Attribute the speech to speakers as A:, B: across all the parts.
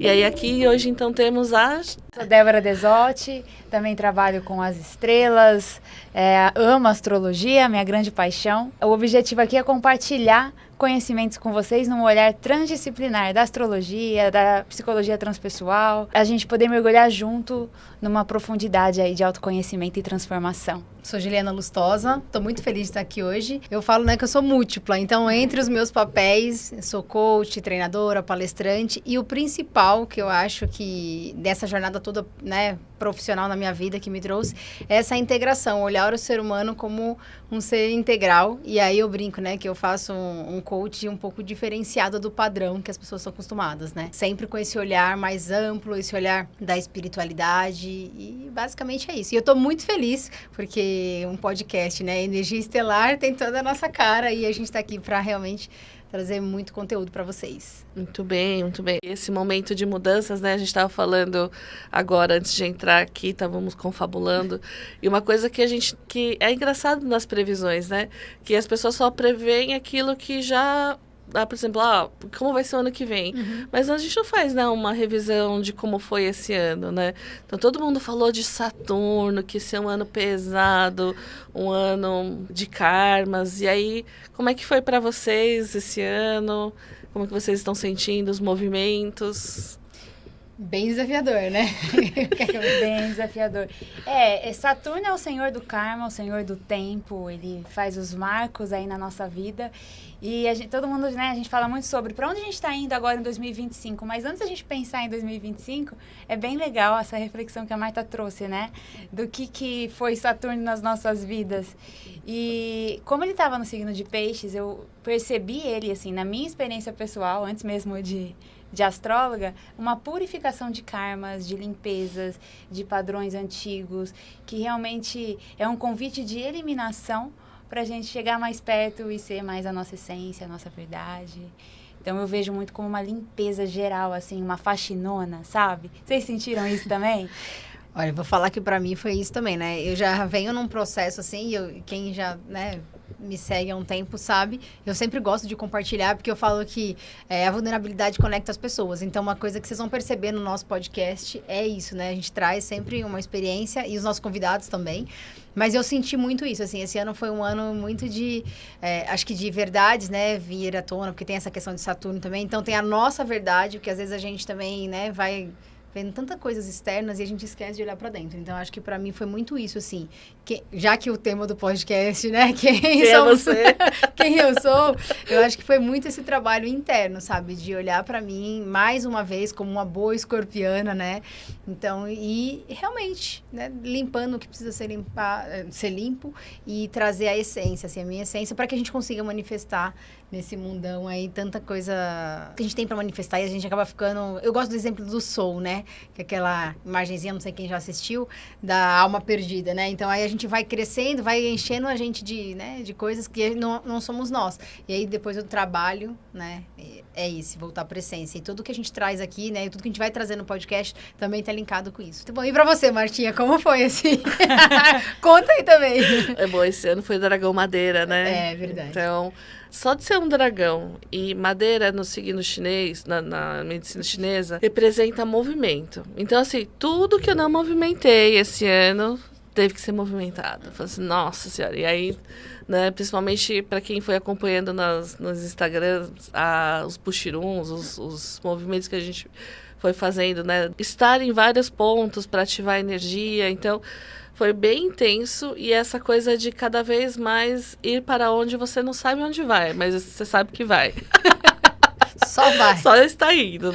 A: E aí aqui hoje então temos
B: Sou Débora Desotti, também trabalho com as estrelas, amo astrologia, minha grande paixão. O objetivo aqui é compartilhar conhecimentos com vocês num olhar transdisciplinar da astrologia, da psicologia transpessoal, a gente poder mergulhar junto numa profundidade aí de autoconhecimento e transformação.
C: Sou Juliana Lustosa, estou muito feliz de estar aqui hoje. Eu falo, que eu sou múltipla, então entre os meus papéis, sou coach, treinadora, palestrante, e o principal que eu acho que dessa jornada toda, profissional na minha vida que me trouxe, é essa integração, olhar o ser humano como um ser integral. E aí eu brinco, que eu faço um coach um pouco diferenciado do padrão que as pessoas são acostumadas, Sempre com esse olhar mais amplo, esse olhar da espiritualidade, e basicamente é isso. E eu tô muito feliz, porque um podcast, Energia Estelar, tem toda a nossa cara, e a gente tá aqui para realmente trazer muito conteúdo para vocês.
A: Muito bem, muito bem. Esse momento de mudanças, a gente estava falando agora, antes de entrar aqui, estávamos confabulando, e uma coisa que é engraçado nas previsões, que as pessoas só preveem aquilo que já... por exemplo, como vai ser o ano que vem. Uhum. Mas a gente não faz, uma revisão de como foi esse ano, Então, todo mundo falou de Saturno, que esse é um ano pesado, um ano de karmas. E aí, como é que foi para vocês esse ano? Como é que vocês estão sentindo os movimentos?
C: Bem desafiador,
B: Bem desafiador. Saturno é o senhor do karma, o senhor do tempo, ele faz os marcos aí na nossa vida. E todo mundo, a gente fala muito sobre para onde a gente está indo agora em 2025. Mas antes da gente pensar em 2025, é bem legal essa reflexão que a Marta trouxe, do que foi Saturno nas nossas vidas. E como ele estava no signo de Peixes, eu percebi ele, assim, na minha experiência pessoal, antes mesmo de astróloga, uma purificação de karmas, de limpezas, de padrões antigos, que realmente é um convite de eliminação para a gente chegar mais perto e ser mais a nossa essência, a nossa verdade. Então, eu vejo muito como uma limpeza geral, assim, uma faxinona, sabe? Vocês sentiram isso também?
C: Olha, eu vou falar que para mim foi isso também, Eu já venho num processo, assim, quem já, me segue há um tempo, sabe? Eu sempre gosto de compartilhar, porque eu falo que a vulnerabilidade conecta as pessoas. Então, uma coisa que vocês vão perceber no nosso podcast é isso, A gente traz sempre uma experiência, e os nossos convidados também. Mas eu senti muito isso, assim, esse ano foi um ano muito de, acho que de verdades, vir à tona, porque tem essa questão de Saturno também. Então, tem a nossa verdade, porque às vezes a gente também, vai vendo tantas coisas externas e a gente esquece de olhar para dentro. Então, acho que para mim foi muito isso, assim. Já que o tema do podcast, quem
A: é você?
C: Quem eu sou, eu acho que foi muito esse trabalho interno, sabe? De olhar para mim, mais uma vez, como uma boa escorpiana, Então, e realmente, limpando o que precisa ser limpo e trazer a essência, assim, a minha essência, para que a gente consiga manifestar nesse mundão aí tanta coisa que a gente tem para manifestar, e a gente acaba ficando... Eu gosto do exemplo do Soul, que é aquela imagenzinha, não sei quem já assistiu, da alma perdida, Então, aí a gente vai crescendo, vai enchendo a gente de coisas que não somos nós. E aí, depois do trabalho, é isso, voltar para a essência. E tudo que a gente traz aqui, e tudo que a gente vai trazer no podcast também está linkado com isso. Bom, e para você, Martinha, como foi, assim? Conta aí também.
A: Bom, esse ano foi dragão madeira,
C: É verdade.
A: Então... Só de ser um dragão e madeira no signo chinês, na medicina chinesa, representa movimento. Então, assim, tudo que eu não movimentei esse ano teve que ser movimentado. Eu falei assim, nossa senhora. E aí, principalmente para quem foi acompanhando nos Instagrams, os puxiruns, os movimentos que a gente foi fazendo, estar em vários pontos para ativar a energia. Então... Foi bem intenso, e essa coisa de cada vez mais ir para onde você não sabe onde vai, mas você sabe que vai.
C: Só vai.
A: Só está indo,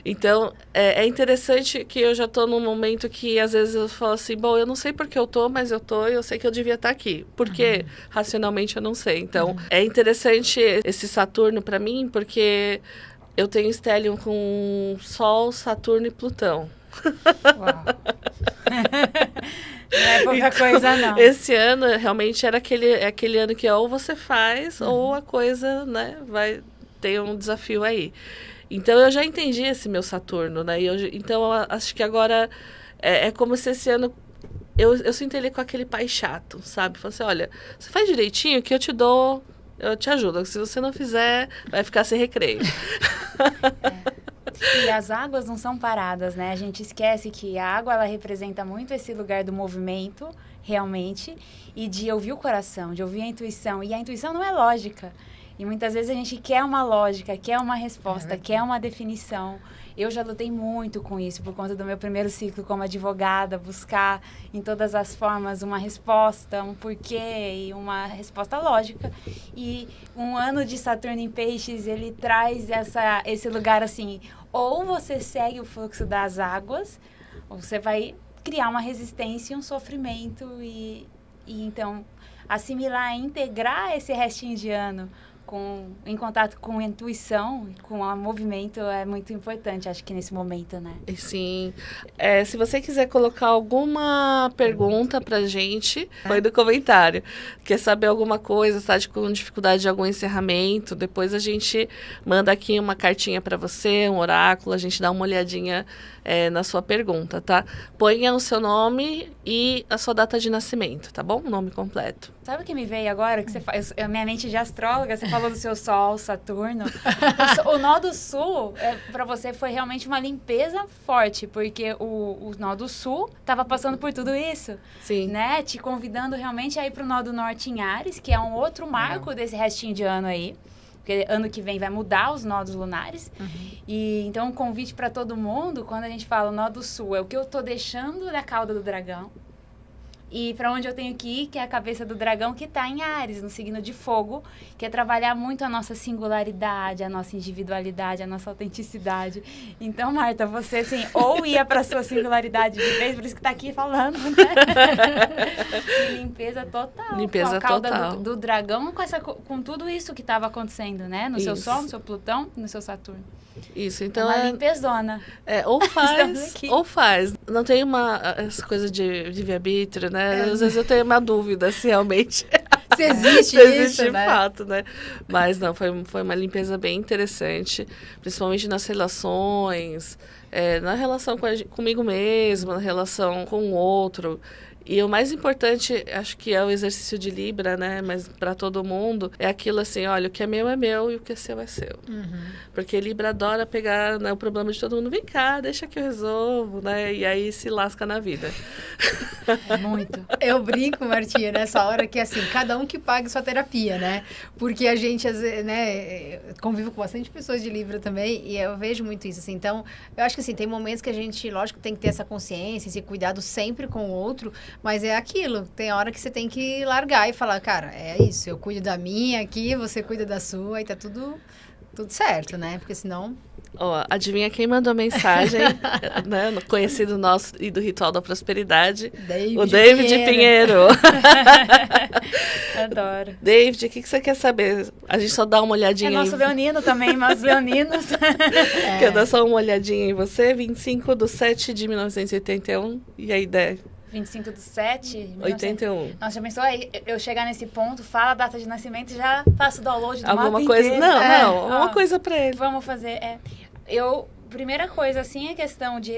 A: Então, é interessante que eu já estou num momento que, às vezes, eu falo assim, bom, eu não sei por que eu estou, mas eu estou e eu sei que eu devia estar aqui. Porque, racionalmente, eu não sei. Então, é interessante esse Saturno para mim, porque eu tenho stellium com Sol, Saturno e Plutão.
B: Uau. Não é pouca coisa, não.
A: Esse ano, realmente, era aquele ano que ou você faz, ou a coisa, vai ter um desafio aí. Então, eu já entendi esse meu Saturno, então, eu acho que agora é como se esse ano... Eu sinto ele com aquele pai chato, sabe? Fala assim, olha, você faz direitinho que eu te dou... Eu te ajudo. Se você não fizer, vai ficar sem recreio.
B: E as águas não são paradas, né? A gente esquece que a água, ela representa muito esse lugar do movimento, realmente, e de ouvir o coração, de ouvir a intuição. E a intuição não é lógica. E muitas vezes a gente quer uma lógica, quer uma resposta, quer uma definição. Eu já lutei muito com isso por conta do meu primeiro ciclo como advogada, buscar em todas as formas uma resposta, um porquê e uma resposta lógica. E um ano de Saturno em Peixes, ele traz esse lugar assim, ou você segue o fluxo das águas, ou você vai criar uma resistência e um sofrimento e então assimilar, integrar esse restinho de ano em contato com a intuição, com o movimento, é muito importante, acho que nesse momento, né?
A: Sim. Se você quiser colocar alguma pergunta pra gente, põe no comentário. Quer saber alguma coisa, está com dificuldade de algum encerramento, depois a gente manda aqui uma cartinha pra você, um oráculo, a gente dá uma olhadinha na sua pergunta, tá? Ponha o seu nome e a sua data de nascimento, tá bom? O nome completo.
B: Sabe o que me veio agora? Que você faz, a minha mente de astróloga, você falou do seu Sol, Saturno. O nó do Sul, para você, foi realmente uma limpeza forte, porque o nó do Sul estava passando por tudo isso.
A: Sim.
B: Né? Te convidando realmente a ir para o nó do Norte em Áries, que é um outro marco desse restinho de ano aí. Porque ano que vem vai mudar os nodos lunares. E então, um convite para todo mundo, quando a gente fala o nó do Sul, é o que eu estou deixando da cauda do dragão. E para onde eu tenho que ir, que é a cabeça do dragão, que está em Áries, no signo de fogo, que é trabalhar muito a nossa singularidade, a nossa individualidade, a nossa autenticidade. Então, Marta, você, assim, ou ia para sua singularidade de vez, por isso que está aqui falando, né? E limpeza total.
A: Limpeza
B: com a cauda
A: total.
B: do dragão, com tudo isso que estava acontecendo, né? No seu
A: Isso.
B: Sol, no seu Plutão, no seu Saturno.
A: Isso, então
B: Uma limpezona.
A: ou
B: Estamos
A: faz,
B: aqui.
A: ou faz. Não tem essa coisa de livre-arbítrio, né? Às vezes eu tenho uma dúvida se realmente
C: Se existe
A: se existe
C: isso,
A: de
C: né?
A: fato, né? Mas não, foi uma limpeza bem interessante, principalmente nas relações, na relação comigo mesma, na relação com o outro. E o mais importante, acho que é o exercício de Libra, né? Mas para todo mundo, é aquilo assim, olha, o que é meu e o que é seu é seu. Porque Libra adora pegar, né, o problema de todo mundo. Vem cá, deixa que eu resolvo, né? E aí se lasca na vida.
B: Muito.
C: Eu brinco, Martinha, nessa hora que, assim, cada um que pague sua terapia, né? Porque a gente, às vezes, né, convivo com bastante pessoas de Libra também e eu vejo muito isso, assim. Então, eu acho que, assim, tem momentos que a gente, lógico, tem que ter essa consciência, esse cuidado sempre com o outro, mas é aquilo. Tem hora que você tem que largar e falar, cara, é isso, eu cuido da minha aqui, você cuida da sua e tá tudo certo, né? Porque senão...
A: Ó, adivinha quem mandou mensagem, né? Conhecido nosso e do Ritual da Prosperidade. O David Pinheiro.
B: Adoro.
A: David, o que você quer saber? A gente só dá uma olhadinha
B: É nosso leonino também, meus leoninos.
A: Quer dar só uma olhadinha em você? 25/7/1981. E a ideia?
B: 25/7?
A: 81.
B: Nossa, já pensou aí, eu chegar nesse ponto, fala a data de nascimento e já faço o download do
A: Alguma
B: mapa
A: coisa?
B: inteiro.
A: Não, uma coisa pra ele.
B: Vamos fazer, primeira coisa, assim, a questão de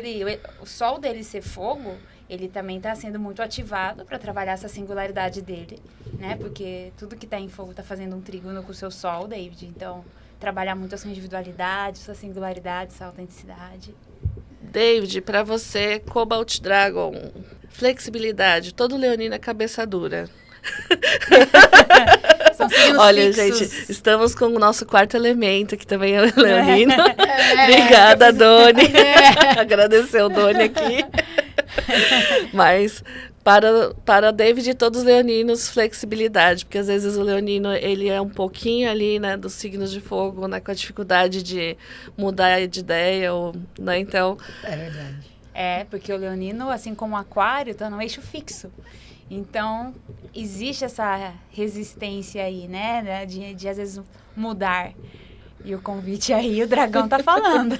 B: o sol dele ser fogo, ele também está sendo muito ativado para trabalhar essa singularidade dele, né? Porque tudo que está em fogo está fazendo um trígono com o seu sol, David. Então, trabalhar muito a sua individualidade, sua singularidade, sua autenticidade.
A: David, para você, Cobalt Dragon, flexibilidade, todo leonino é cabeça dura.
B: São signos
A: Olha,
B: fixos.
A: gente, estamos com o nosso quarto elemento, que também é o leonino. Obrigada, Doni. Agradecer o Doni aqui. Mas para David e todos os leoninos, flexibilidade, porque às vezes o leonino ele é um pouquinho ali, né, dos signos de fogo, né, com a dificuldade de mudar de ideia, né, então...
C: É verdade.
B: Porque o leonino, assim como o aquário, está no eixo fixo. Então, existe essa resistência aí, né, de às vezes mudar. E o convite aí, o dragão tá falando.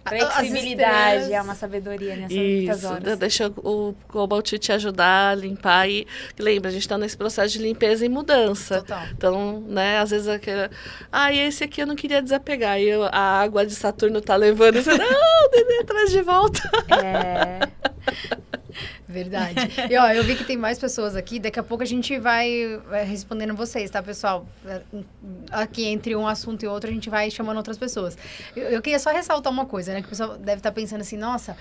B: Flexibilidade é uma sabedoria nessas horas.
A: Isso, deixa o Cobalt te ajudar a limpar. E lembra, a gente tá nesse processo de limpeza e mudança.
C: Total.
A: Então, né, às vezes esse aqui eu não queria desapegar. E a água de Saturno tá levando. Você, não, atrás de volta.
C: Verdade. E, ó, eu vi que tem mais pessoas aqui. Daqui a pouco a gente vai respondendo vocês, tá, pessoal? Aqui, entre um assunto e outro, a gente vai chamando outras pessoas. Eu queria só ressaltar uma coisa, né? Que o pessoal deve estar pensando assim, nossa,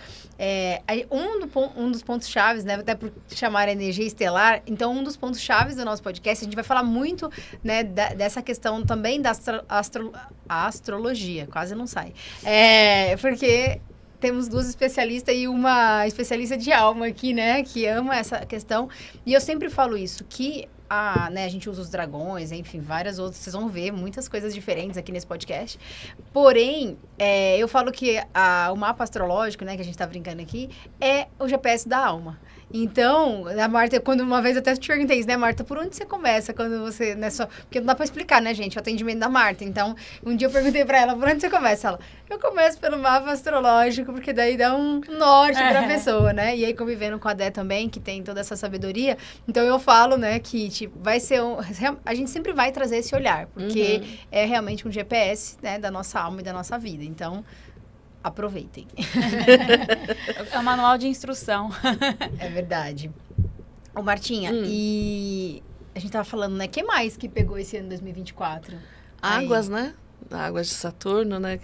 C: um dos pontos chaves, né? Até por chamar a energia estelar. Então, um dos pontos chaves do nosso podcast, a gente vai falar muito, né, dessa questão também da astrologia. Quase não sai. Porque... temos duas especialistas e uma especialista de alma aqui, né? Que ama essa questão. E eu sempre falo isso, que a gente usa os dragões, enfim, várias outras. Vocês vão ver muitas coisas diferentes aqui nesse podcast. Porém, eu falo que o mapa astrológico, né? Que a gente tá brincando aqui, é o GPS da alma. Então, a Marta, quando uma vez até te perguntei isso, né, Marta? Por onde você começa quando você... Né, porque não dá pra explicar, né, gente? O atendimento da Marta. Então, um dia eu perguntei pra ela, por onde você começa? Ela, eu começo pelo mapa astrológico, porque daí dá um norte pra pessoa, né? E aí, convivendo com a Dé também, que tem toda essa sabedoria. Então, eu falo, né, que tipo, vai ser a gente sempre vai trazer esse olhar, porque é realmente um GPS, né, da nossa alma e da nossa vida. Então... aproveitem.
B: É um manual de instrução.
C: É verdade. Ô, Martinha, e a gente tava falando, né? Quem mais que pegou esse ano 2024?
A: Águas, né? Águas de Saturno, né?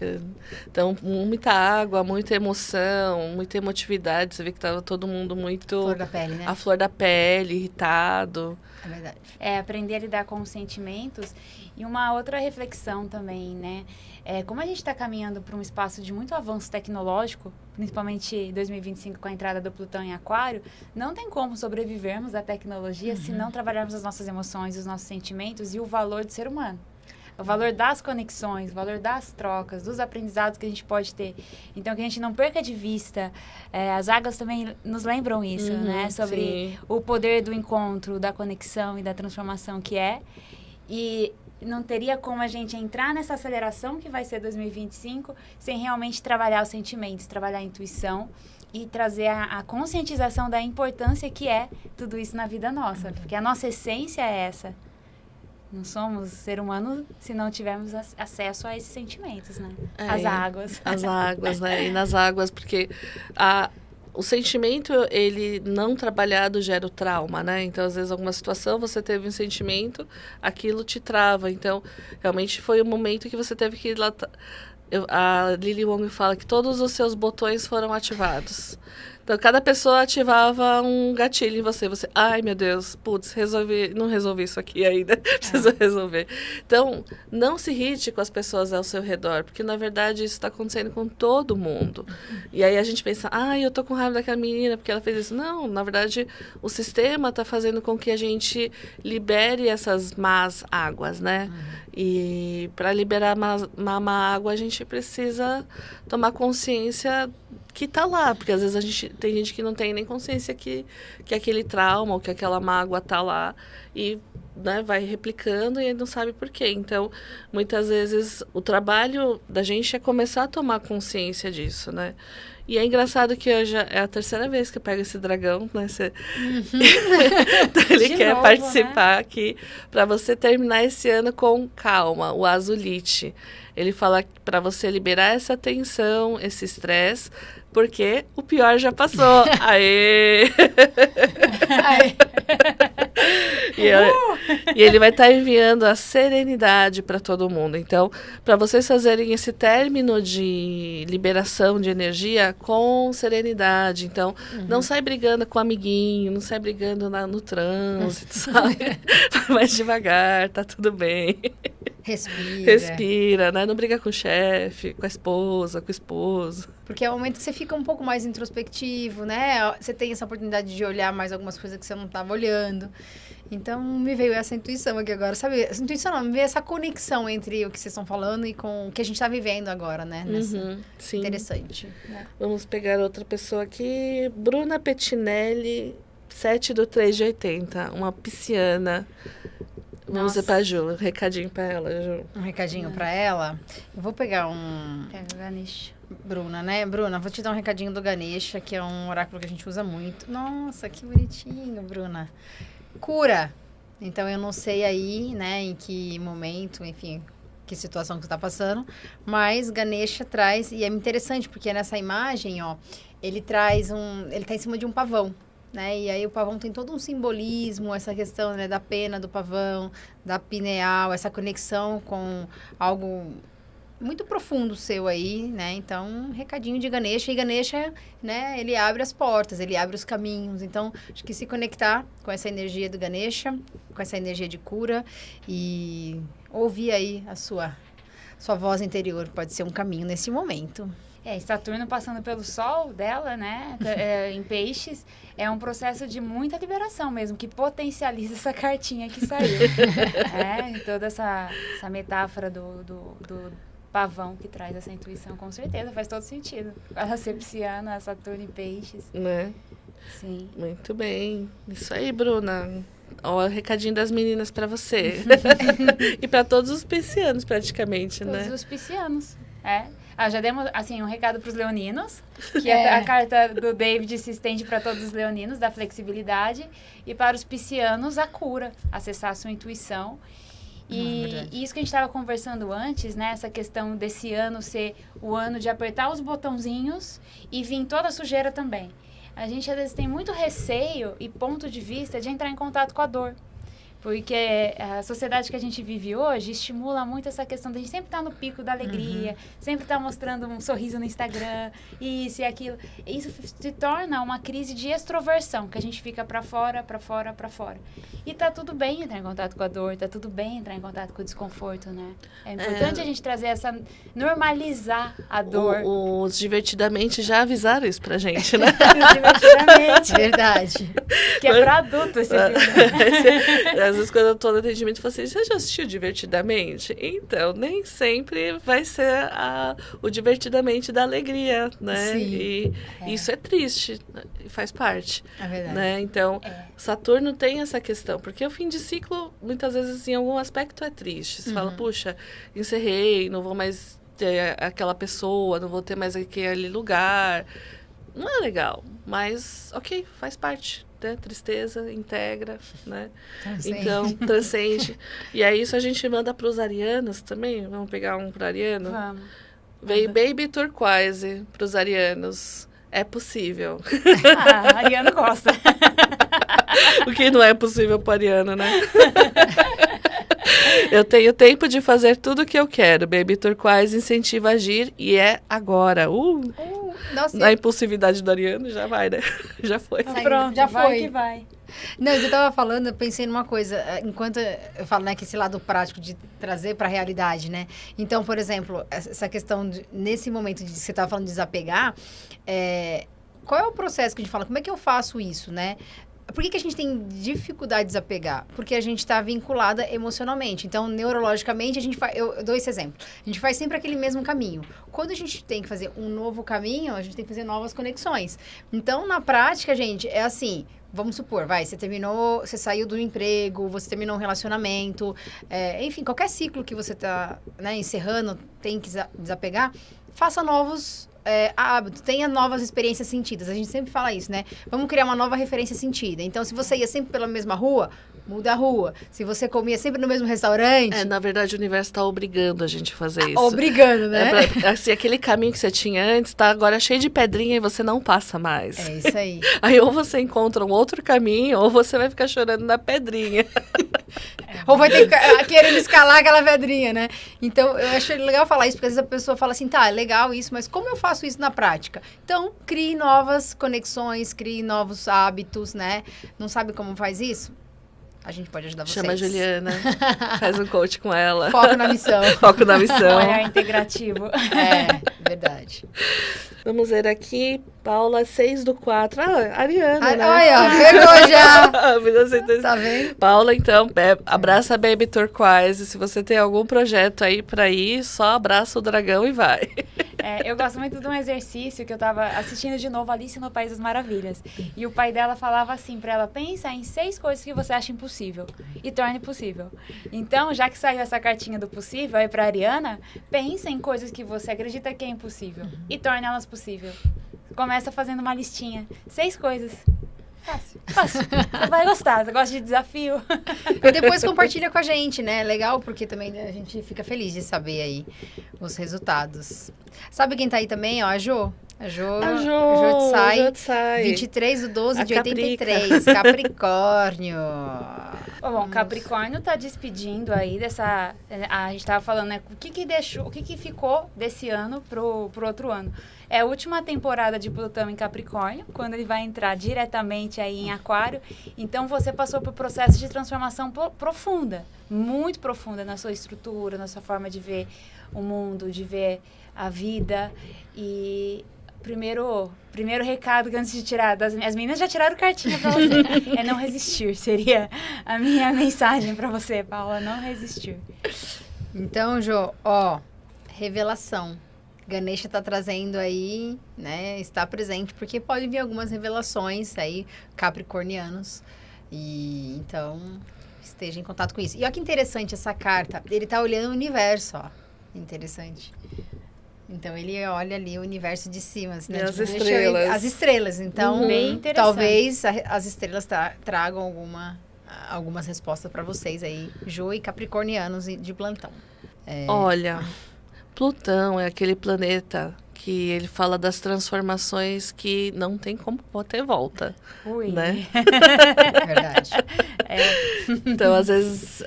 A: Então, muita água, muita emoção, muita emotividade. Você vê que tava todo mundo muito...
C: Flor da pele, né?
A: A flor da pele, irritado.
C: É verdade.
B: Aprender a lidar com os sentimentos. E uma outra reflexão também, né? Como a gente está caminhando para um espaço de muito avanço tecnológico, principalmente em 2025 com a entrada do Plutão em Aquário, não tem como sobrevivermos à tecnologia se não trabalharmos as nossas emoções, os nossos sentimentos e o valor do ser humano. O valor das conexões, o valor das trocas, dos aprendizados que a gente pode ter. Então, que a gente não perca de vista. As águas também nos lembram isso, né? Sobre o poder do encontro, da conexão e da transformação que é. E não teria como a gente entrar nessa aceleração que vai ser 2025 sem realmente trabalhar os sentimentos, trabalhar a intuição e trazer a conscientização da importância que é tudo isso na vida nossa. Porque a nossa essência é essa. Não somos ser humano se não tivermos acesso a esses sentimentos, né? As águas.
A: As águas, né? E nas águas, porque o sentimento, ele não trabalhado gera o trauma, né? Então, às vezes, alguma situação, você teve um sentimento, aquilo te trava. Então, realmente foi o momento que você teve que... A Lily Wong fala que todos os seus botões foram ativados. Então, cada pessoa ativava um gatilho em você. Você, ai, meu Deus, putz, não resolvi isso aqui ainda. Preciso resolver. Então, não se irrite com as pessoas ao seu redor, porque, na verdade, isso está acontecendo com todo mundo. E aí a gente pensa, ai, eu tô com raiva daquela menina porque ela fez isso. Não, na verdade, o sistema está fazendo com que a gente libere essas más águas, né? E para liberar uma má água, a gente precisa tomar consciência que está lá, porque às vezes tem gente que não tem nem consciência que aquele trauma ou que aquela mágoa está lá e, né, vai replicando e não sabe por quê. Então, muitas vezes, o trabalho da gente é começar a tomar consciência disso, né? E é engraçado que hoje é a terceira vez que eu pego esse dragão, né? Então, ele quer participar, né? Aqui para você terminar esse ano com calma, o Azulite. Ele fala para você liberar essa tensão, esse estresse, porque o pior já passou. Aê! E ele vai estar enviando a serenidade para todo mundo. Então, para vocês fazerem esse término de liberação de energia com serenidade. Então, não sai brigando com o amiguinho, não sai brigando no trânsito, sabe? Vai mais devagar, tá tudo bem. Respira, né? Não briga com o chefe, com a esposa, com o esposo.
C: Porque é o momento que você fica um pouco mais introspectivo, né? Você tem essa oportunidade de olhar mais algumas coisas que você não estava olhando. Então, me veio essa intuição aqui agora, sabe? Essa intuição não, me veio essa conexão entre o que vocês estão falando e com o que a gente está vivendo agora, né?
A: Sim.
C: Interessante. Né?
A: Vamos pegar outra pessoa aqui. Bruna Pettinelli, 7/3/80, uma pisciana. Vamos ver pra Ju, um recadinho pra ela, Ju.
C: Um recadinho pra ela? Eu vou pegar
B: Pega o Ganesha.
C: Bruna, né? Bruna, vou te dar um recadinho do Ganesha, que é um oráculo que a gente usa muito. Nossa, que bonitinho, Bruna. Cura. Então, eu não sei aí, né, em que momento, enfim, que situação que você tá passando, mas Ganesha traz, e é interessante, porque nessa imagem, ó, ele traz ele tá em cima de um pavão. né? E aí o pavão tem todo um simbolismo, essa questão, né, da pena do pavão, da pineal, essa conexão com algo muito profundo seu aí, né? Então, um recadinho de Ganesha. E Ganesha, né, ele abre as portas, ele abre os caminhos. Então, acho que se conectar com essa energia do Ganesha, com essa energia de cura e ouvir aí a sua voz interior pode ser um caminho nesse momento.
B: Saturno passando pelo sol dela, né, em peixes, é um processo de muita liberação mesmo, que potencializa essa cartinha que saiu. Toda essa metáfora do pavão que traz essa intuição, com certeza, faz todo sentido. Ela ser pisciana, Saturno em peixes.
A: Né?
B: Sim.
A: Muito bem. Isso aí, Bruna. Ó, o recadinho das meninas pra você. E pra todos os piscianos, praticamente, né?
B: Todos os piscianos, já demos, assim, um recado para os leoninos, que a carta do David se estende para todos os leoninos, da flexibilidade, e para os piscianos, a cura, acessar a sua intuição. E isso que a gente estava conversando antes, né, essa questão desse ano ser o ano de apertar os botãozinhos e vir toda a sujeira também. A gente, às vezes, tem muito receio e ponto de vista de entrar em contato com a dor. Porque a sociedade que a gente vive hoje estimula muito essa questão de a gente sempre estar no pico da alegria, sempre estar mostrando um sorriso no Instagram, isso e aquilo. Isso se torna uma crise de extroversão, que a gente fica pra fora, pra fora, pra fora. E tá tudo bem entrar em contato com a dor, tá tudo bem entrar em contato com o desconforto, né? É importante a gente trazer normalizar a dor.
A: Os Divertidamente já avisaram isso pra gente, né?
B: Divertidamente.
C: Verdade.
B: Que é pra adulto esse filme.
A: Às vezes, quando eu tô no atendimento, eu falo assim, você já assistiu Divertidamente? Então, nem sempre vai ser o Divertidamente da alegria, né?
C: Sim.
A: E isso é triste, faz parte.
C: É verdade.
A: Né? Então, Saturno tem essa questão, porque o fim de ciclo, muitas vezes, em algum aspecto, é triste. Você fala, puxa, encerrei, não vou mais ter aquela pessoa, não vou ter mais aquele lugar. Não é legal, mas, ok, faz parte. Né? Tristeza, integra, né?
C: Transcende.
A: Então, transcende. E aí, isso a gente manda para os arianos também. Vamos pegar um para ariano?
B: Vamos.
A: Veio Baby Turquoise para os arianos. É possível.
B: Ariano gosta.
A: O que não é possível para ariano, né? Eu tenho tempo de fazer tudo o que eu quero. Baby Turquoise incentiva a agir e é agora.
C: Nossa,
A: Na impulsividade do ariano, já vai, né? Já foi.
B: Pronto,
C: já
B: vai
C: foi.
B: que vai.
C: Não, eu tava falando, eu pensei numa coisa, enquanto eu falo, né, que esse lado prático de trazer para a realidade, né? Então, por exemplo, essa questão, nesse momento de você tava falando de desapegar, qual é o processo que a gente fala? Como é que eu faço isso, né? Por que a gente tem dificuldade de desapegar? Porque a gente está vinculada emocionalmente. Então, neurologicamente, eu dou esse exemplo. A gente faz sempre aquele mesmo caminho. Quando a gente tem que fazer um novo caminho, a gente tem que fazer novas conexões. Então, na prática, gente, é assim... Vamos supor, você saiu do emprego, você terminou um relacionamento, enfim, qualquer ciclo que você está, né, encerrando, tem que desapegar, faça novos hábitos, tenha novas experiências sentidas. A gente sempre fala isso, né? Vamos criar uma nova referência sentida. Então, se você ia sempre pela mesma rua, muda a rua. Se você comia sempre no mesmo restaurante...
A: Na verdade, o universo está obrigando a gente a fazer isso.
C: Obrigando, né?
A: Assim, aquele caminho que você tinha antes tá agora cheio de pedrinha e você não passa mais.
C: É isso aí.
A: Aí ou você encontra um outro caminho, ou você vai ficar chorando na pedrinha.
C: Ou vai ter que querer escalar aquela pedrinha, né? Então, eu acho legal falar isso, porque às vezes a pessoa fala assim, tá, é legal isso, mas como eu faço isso na prática? Então, crie novas conexões, crie novos hábitos, né? Não sabe como faz isso? A gente pode ajudar vocês.
A: Chama a Juliana, faz um coach com ela.
C: Foco na missão.
A: Foco na missão.
B: Olhar integrativo.
C: Verdade.
A: Vamos ver aqui, Paula, 6/4. Ariana, né?
C: Olha, pegou já.
A: 1900.
C: Tá vendo?
A: Paula, então, abraça a Baby Turquoise. Se você tem algum projeto aí pra ir, só abraça o dragão e vai.
B: Eu gosto muito de um exercício que eu tava assistindo de novo, Alice no País das Maravilhas. E o pai dela falava assim pra ela, pensa em 6 coisas que você acha impossível e torne possível. Então, já que saiu essa cartinha do possível aí pra Ariana, pensa em coisas que você acredita que é impossível e torne elas possível. Começa fazendo uma listinha. 6 coisas. Fácil. Você vai gostar. Você gosta de desafio?
C: E depois compartilha com a gente, né? Legal, porque também a gente fica feliz de saber aí os resultados. Sabe quem tá aí também, ó? A Jo. A
A: Jotsai.
C: 23/12 de
A: A
C: 83. Capricórnio.
B: Bom, Capricórnio tá despedindo aí dessa... A gente tava falando, né? O que ficou desse ano pro outro ano? É a última temporada de Plutão em Capricórnio, quando ele vai entrar diretamente aí em Aquário. Então, você passou por processo de transformação profunda, muito profunda na sua estrutura, na sua forma de ver o mundo, de ver a vida. E primeiro recado que antes de tirar, as meninas já tiraram cartinha pra você, é não resistir, seria a minha mensagem pra você, Paula, não resistir.
C: Então, Jô, revelação. Ganesha tá trazendo aí, né, está presente, porque pode vir algumas revelações aí, capricornianos, e então esteja em contato com isso. E olha que interessante essa carta, ele tá olhando o universo, ó, interessante. Então, ele olha ali o universo de cima, assim, né?
A: As estrelas.
C: As estrelas, então,
B: bem interessante.
C: Talvez as estrelas tragam algumas respostas para vocês aí, Jô e capricornianos de plantão.
A: Olha, Plutão é aquele planeta que ele fala das transformações que não tem como ter volta, né?
C: Verdade.
A: Então, às vezes,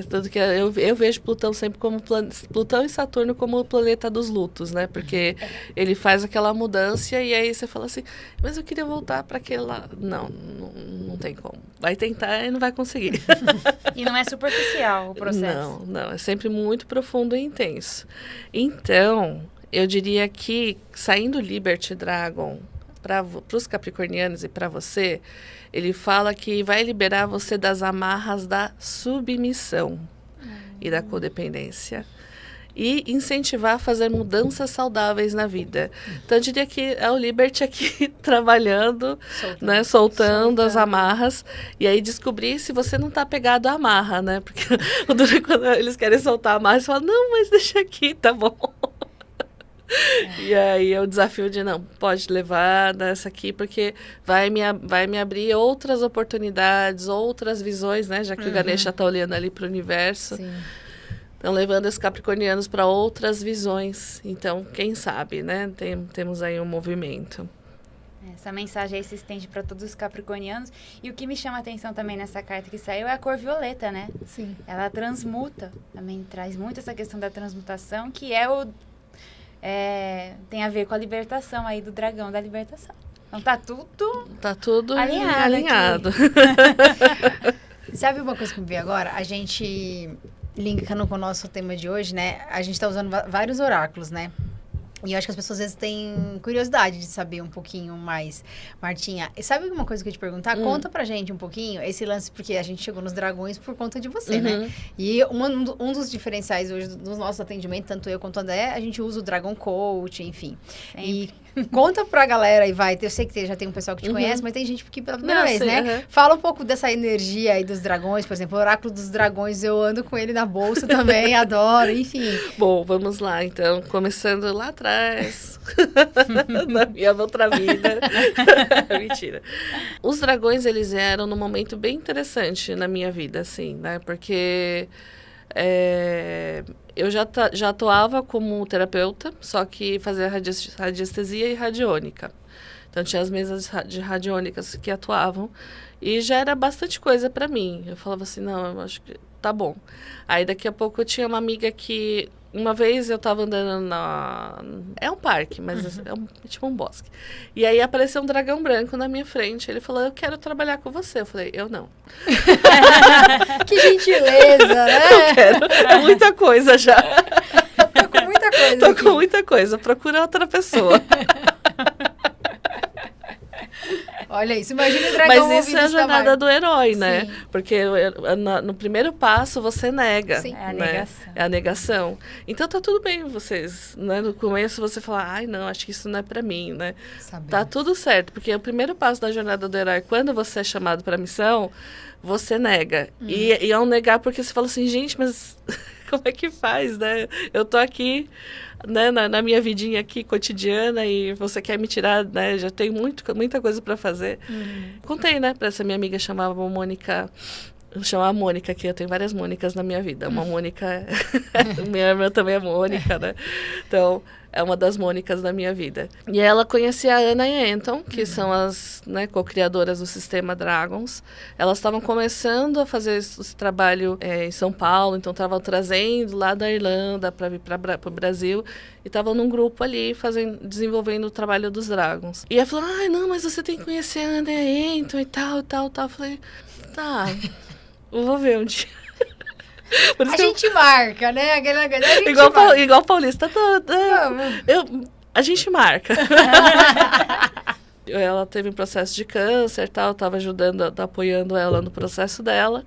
A: tudo que eu vejo Plutão sempre como Plutão e Saturno como o planeta dos lutos, né? Porque ele faz aquela mudança e aí você fala assim, mas eu queria voltar para aquele lá. Não tem como. Vai tentar e não vai conseguir.
B: E não é superficial o processo.
A: Não, é sempre muito profundo e intenso. Então, eu diria que, saindo Liberty Dragon para os capricornianos e para você, ele fala que vai liberar você das amarras da submissão e da codependência. E incentivar a fazer mudanças saudáveis na vida. Então, eu diria que é o Liberty aqui trabalhando, né, soltando as amarras. E aí descobrir se você não está pegado à amarra, né? Porque quando eles querem soltar a amarra, você fala, não, mas deixa aqui, tá bom. E aí é o desafio de não, pode levar dessa aqui, porque vai me abrir outras oportunidades, outras visões, né? Já que o Ganesha está olhando ali para o universo.
C: Sim.
A: Então, levando esses capricornianos para outras visões. Então, quem sabe, né? Temos aí um movimento.
B: Essa mensagem aí se estende para todos os capricornianos. E o que me chama a atenção também nessa carta que saiu é a cor violeta, né?
C: Sim.
B: Ela transmuta, também traz muito essa questão da transmutação, que tem a ver com a libertação aí do dragão da libertação. Então
A: Tá tudo
B: alinhado.
C: Sabe uma coisa que me veio agora? A gente, linkando com o nosso tema de hoje, né? A gente tá usando vários oráculos, né? E eu acho que as pessoas às vezes têm curiosidade de saber um pouquinho mais. Martinha, sabe uma coisa que eu ia te perguntar? Conta pra gente um pouquinho esse lance, porque a gente chegou nos dragões por conta de você, né? E um dos diferenciais hoje dos nossos atendimentos, tanto eu quanto a André, a gente usa o Dragon Coach, enfim. E conta pra galera aí, eu sei que já tem um pessoal que te conhece, mas tem gente que pela primeira vez, né? Fala um pouco dessa energia aí dos dragões, por exemplo, o oráculo dos dragões, eu ando com ele na bolsa também, adoro, enfim.
A: Bom, vamos lá, então, começando lá atrás, na minha outra vida. Mentira. Os dragões, eles eram num momento bem interessante na minha vida, assim, né? Porque eu já atuava como terapeuta, só que fazia radiestesia e radiônica. Então, tinha as mesas de radiônicas que atuavam. E já era bastante coisa para mim. Eu falava assim, não, eu acho que tá bom. Aí, daqui a pouco, eu tinha uma amiga que... Uma vez eu tava andando é um parque, mas é tipo um bosque. E aí apareceu um dragão branco na minha frente. Ele falou, eu quero trabalhar com você. Eu falei, eu não.
C: Que gentileza, né?
A: Eu quero. É muita coisa já.
C: Tô com muita coisa.
A: Tô com muita coisa. Procura outra pessoa.
C: Olha isso, imagina o dragão.
A: Mas isso é a jornada do herói, né?
C: Sim.
A: Porque no primeiro passo você nega.
C: Sim.
B: É a
A: né?
B: negação.
A: É a negação. Então tá tudo bem vocês, né? No começo você fala, ai não, acho que isso não é pra mim, né? Tá tudo certo, porque o primeiro passo da jornada do herói, quando você é chamado pra missão, você nega. E ao negar, porque você fala assim, gente, mas como é que faz, né? Eu tô aqui, né, na minha vidinha aqui cotidiana e você quer me tirar, né? Já tenho muita coisa para fazer. Contei, né, para essa minha amiga, chamava Mônica chamar a Mônica, que eu tenho várias Mônicas na minha vida. Uma Mônica, minha irmã também é Mônica, né? Então, é uma das Mônicas da minha vida. E ela conhecia a Ana e a Anton, que são as, né, co-criadoras do Sistema Dragons. Elas estavam começando a fazer esse trabalho em São Paulo, então estavam trazendo lá da Irlanda para vir para o Brasil. E estavam num grupo ali, desenvolvendo o trabalho dos Dragons. E ela falou, não, mas você tem que conhecer a Ana e a Anton e tal. Eu falei, tá, vou ver um dia.
C: A gente marca, né? Aquela coisa,
A: igual paulista. A gente marca. Ela teve um processo de câncer, tal, estava apoiando ela no processo dela.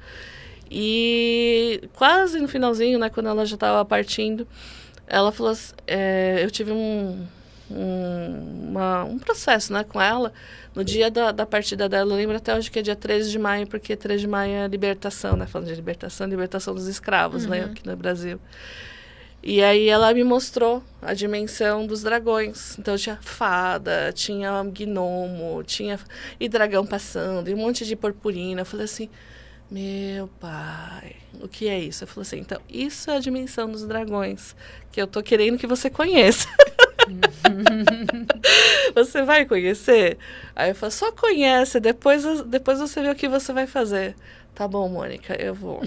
A: E quase no finalzinho, né, quando ela já estava partindo, ela falou assim, eu tive um processo, né, com ela. No dia da partida dela, eu lembro até hoje que é dia 13 de maio, porque 13 de maio é a libertação, né? Falando de libertação dos escravos, né? Aqui no Brasil. E aí ela me mostrou a dimensão dos dragões. Então tinha fada, tinha gnomo, e dragão passando, e um monte de purpurina. Eu falei assim, meu pai, o que é isso? Eu falei assim, então, isso é a dimensão dos dragões, que eu tô querendo que você conheça. Você vai conhecer? Aí eu falo, só conhece, depois você vê o que você vai fazer. Tá bom, Mônica, eu vou.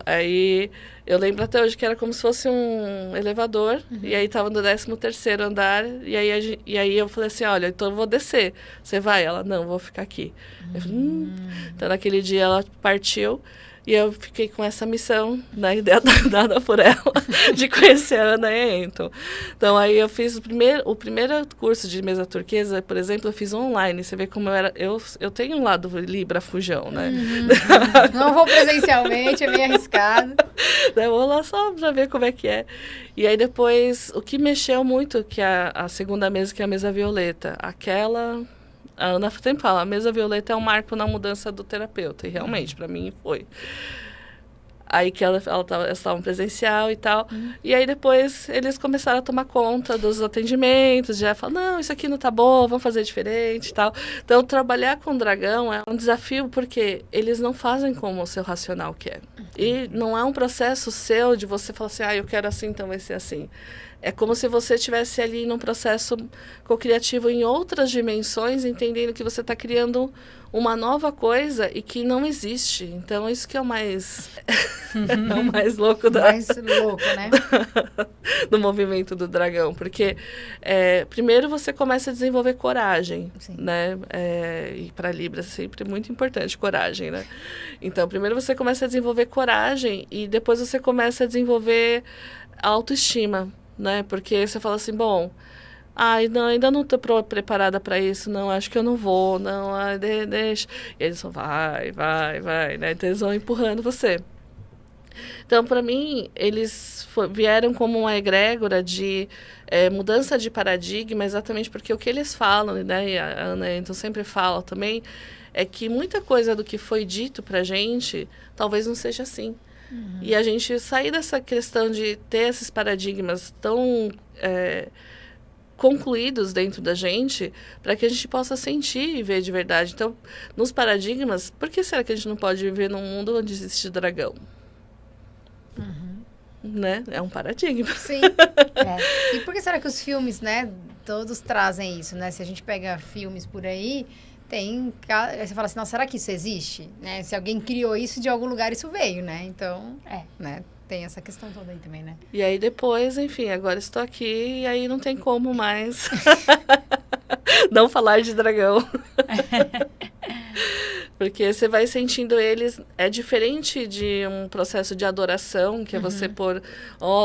A: Aí eu lembro até hoje que era como se fosse um elevador, e aí tava no 13º andar, e aí eu falei assim, olha, então eu vou descer. Você vai? Ela, não, vou ficar aqui. Eu falei, Então naquele dia ela partiu. E eu fiquei com essa missão, na ideia dada por ela, de conhecer a Ana e a Anton. Então, aí eu fiz o primeiro curso de mesa turquesa, por exemplo, eu fiz online. Você vê como eu tenho um lado Libra fujão, né?
C: Não vou presencialmente, é meio arriscado.
A: Eu vou lá só pra ver como é que é. E aí depois, o que mexeu muito, que é a segunda mesa, que é a mesa violeta. A Ana sempre fala, a mesa violeta é um marco na mudança do terapeuta. E realmente, para mim, foi. Aí que elas estavam presencial e tal. E aí depois eles começaram a tomar conta dos atendimentos. Já falaram, não, isso aqui não tá bom, vamos fazer diferente e tal. Então, trabalhar com o dragão é um desafio porque eles não fazem como o seu racional quer. E não é um processo seu de você falar assim, eu quero assim, então vai ser assim. É como se você estivesse ali num processo co-criativo em outras dimensões, entendendo que você está criando uma nova coisa e que não existe. Então, isso que é o mais, é o mais louco
C: mais louco, né?
A: do movimento do dragão. Porque, primeiro, você começa a desenvolver coragem, né? E para Libra é sempre muito importante coragem, né? Então, primeiro você começa a desenvolver coragem e depois você começa a desenvolver autoestima. Né? Porque você fala assim, bom, não, ainda não estou preparada para isso, não, acho que eu não vou, não, deixa. E eles vão, vai, né? Então eles vão empurrando você. Então, para mim, eles vieram como uma egrégora de mudança de paradigma, exatamente porque o que eles falam, né? E a Ana então sempre fala também, é que muita coisa do que foi dito pra gente, talvez não seja assim. E a gente sair dessa questão de ter esses paradigmas tão concluídos dentro da gente, para que a gente possa sentir e ver de verdade. Então, nos paradigmas, por que será que a gente não pode viver num mundo onde existe dragão? Né? É um paradigma.
C: Sim. E por que será que os filmes, né, todos trazem isso, né? Se a gente pega filmes por aí... Você fala assim, não, será que isso existe? Né? Se alguém criou isso, de algum lugar isso veio, né? Então, né? Tem essa questão toda aí também, né?
A: E aí depois, enfim, agora estou aqui e aí não tem como mais não falar de dragão. Porque você vai sentindo eles, é diferente de um processo de adoração, que é você pôr,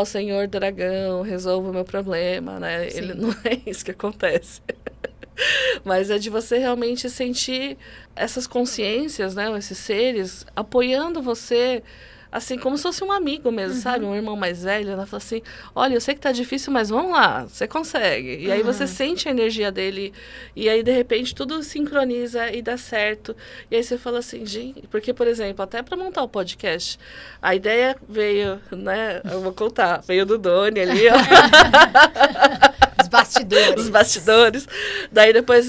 A: Senhor dragão, resolva o meu problema, né? Ele não é isso que acontece. Mas é de você realmente sentir essas consciências, né? Esses seres apoiando você, assim, como se fosse um amigo mesmo, sabe? Um irmão mais velho. Ela fala assim, olha, eu sei que tá difícil, mas vamos lá, você consegue. E aí você sente a energia dele, e aí, de repente, tudo sincroniza e dá certo. E aí você fala assim, gente... Porque, por exemplo, até para montar o podcast, a ideia veio, né? Eu vou contar, veio do Doni ali, ó.
C: bastidores.
A: Os bastidores. Daí depois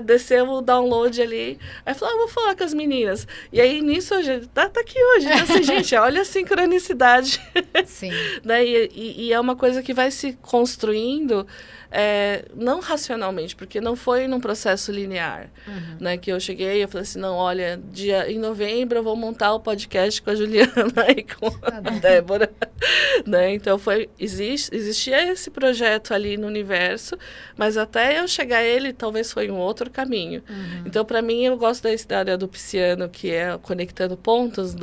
A: desceu o download ali. Aí falou, vou falar com as meninas. E aí nisso, tá aqui hoje. Então, assim, gente, olha a sincronicidade.
C: Sim.
A: Né? E é uma coisa que vai se construindo não racionalmente, porque não foi num processo linear. Né? Que eu cheguei e eu falei assim, não, olha, em novembro eu vou montar o podcast com a Juliana e com a Débora. Né? Então existia esse projeto ali no universo, mas até eu chegar a ele, talvez foi um outro caminho. Então, para mim, eu gosto da história do pisciano, que é conectando pontos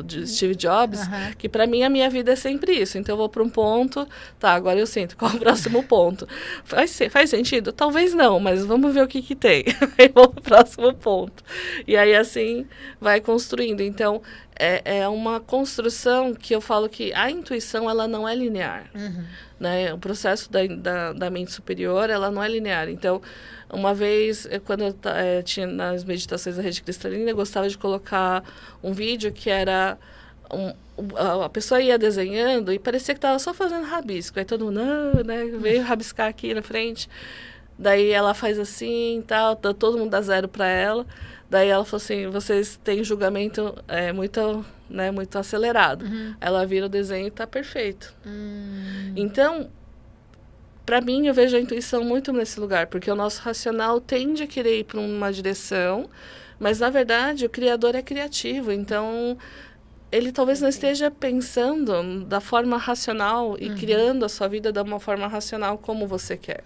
A: de Steve Jobs, que para mim a minha vida é sempre isso. Então, eu vou para um ponto, tá, agora eu sinto qual é o próximo ponto. Faz sentido? Talvez não, mas vamos ver o que tem. Aí vou para o próximo ponto. E aí, assim, vai construindo. Então, é uma construção que eu falo que a intuição, ela não é linear. Né? O processo da mente superior, ela não é linear. Então, uma vez, quando eu tinha nas meditações da Rede Cristalina, eu gostava de colocar um vídeo que era... a pessoa ia desenhando e parecia que estava só fazendo rabisco. Aí todo mundo, né, veio rabiscar aqui na frente. Daí ela faz assim e tal, todo mundo dá 0 para ela. Daí ela falou assim, vocês têm julgamento muito acelerado. Ela vira o desenho e está perfeito. Então, para mim, eu vejo a intuição muito nesse lugar, porque o nosso racional tende a querer ir para uma direção, mas, na verdade, o Criador é criativo. Então, ele talvez não esteja pensando da forma racional e criando a sua vida de uma forma racional como você quer.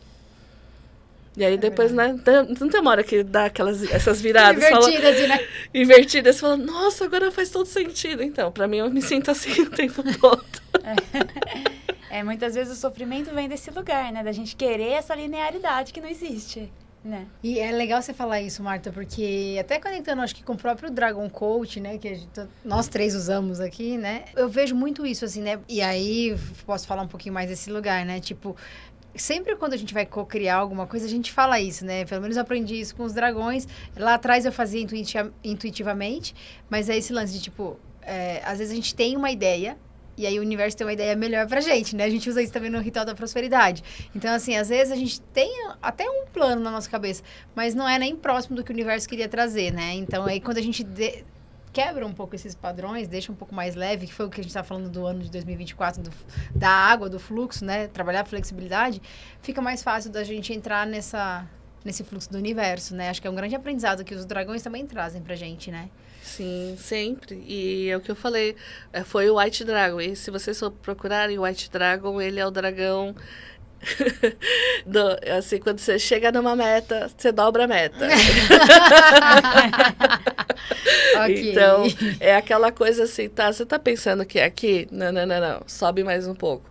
A: E aí depois, né, não tem uma hora que dá essas viradas.
C: Invertidas, né?
A: Invertidas, você fala, nossa, agora faz todo sentido. Então, pra mim, eu me sinto assim o tempo todo.
B: Muitas vezes o sofrimento vem desse lugar, né? Da gente querer essa linearidade que não existe, né?
C: E é legal você falar isso, Marta, porque até conectando, acho que com o próprio Dragon Coach, né, que nós 3 usamos aqui, né, eu vejo muito isso, assim, né, e aí posso falar um pouquinho mais desse lugar, né, tipo, sempre quando a gente vai co-criar alguma coisa, a gente fala isso, né, pelo menos eu aprendi isso com os dragões, lá atrás eu fazia intuitivamente, mas é esse lance de, tipo, às vezes a gente tem uma ideia, e aí o universo tem uma ideia melhor pra gente, né? A gente usa isso também no Ritual da Prosperidade. Então, assim, às vezes a gente tem até um plano na nossa cabeça, mas não é nem próximo do que o universo queria trazer, né? Então, aí quando a gente quebra um pouco esses padrões, deixa um pouco mais leve, que foi o que a gente estava falando do ano de 2024, da água, do fluxo, né? Trabalhar a flexibilidade, fica mais fácil da gente entrar nesse fluxo do universo, né? Acho que é um grande aprendizado que os dragões também trazem pra gente, né?
A: Sim, sempre. E é o que eu falei, foi o White Dragon. E se vocês for procurarem o White Dragon, ele é o dragão... assim, quando você chega numa meta, você dobra a meta. Okay. Então, é aquela coisa assim, tá? Você tá pensando que é aqui? Não. Sobe mais um pouco.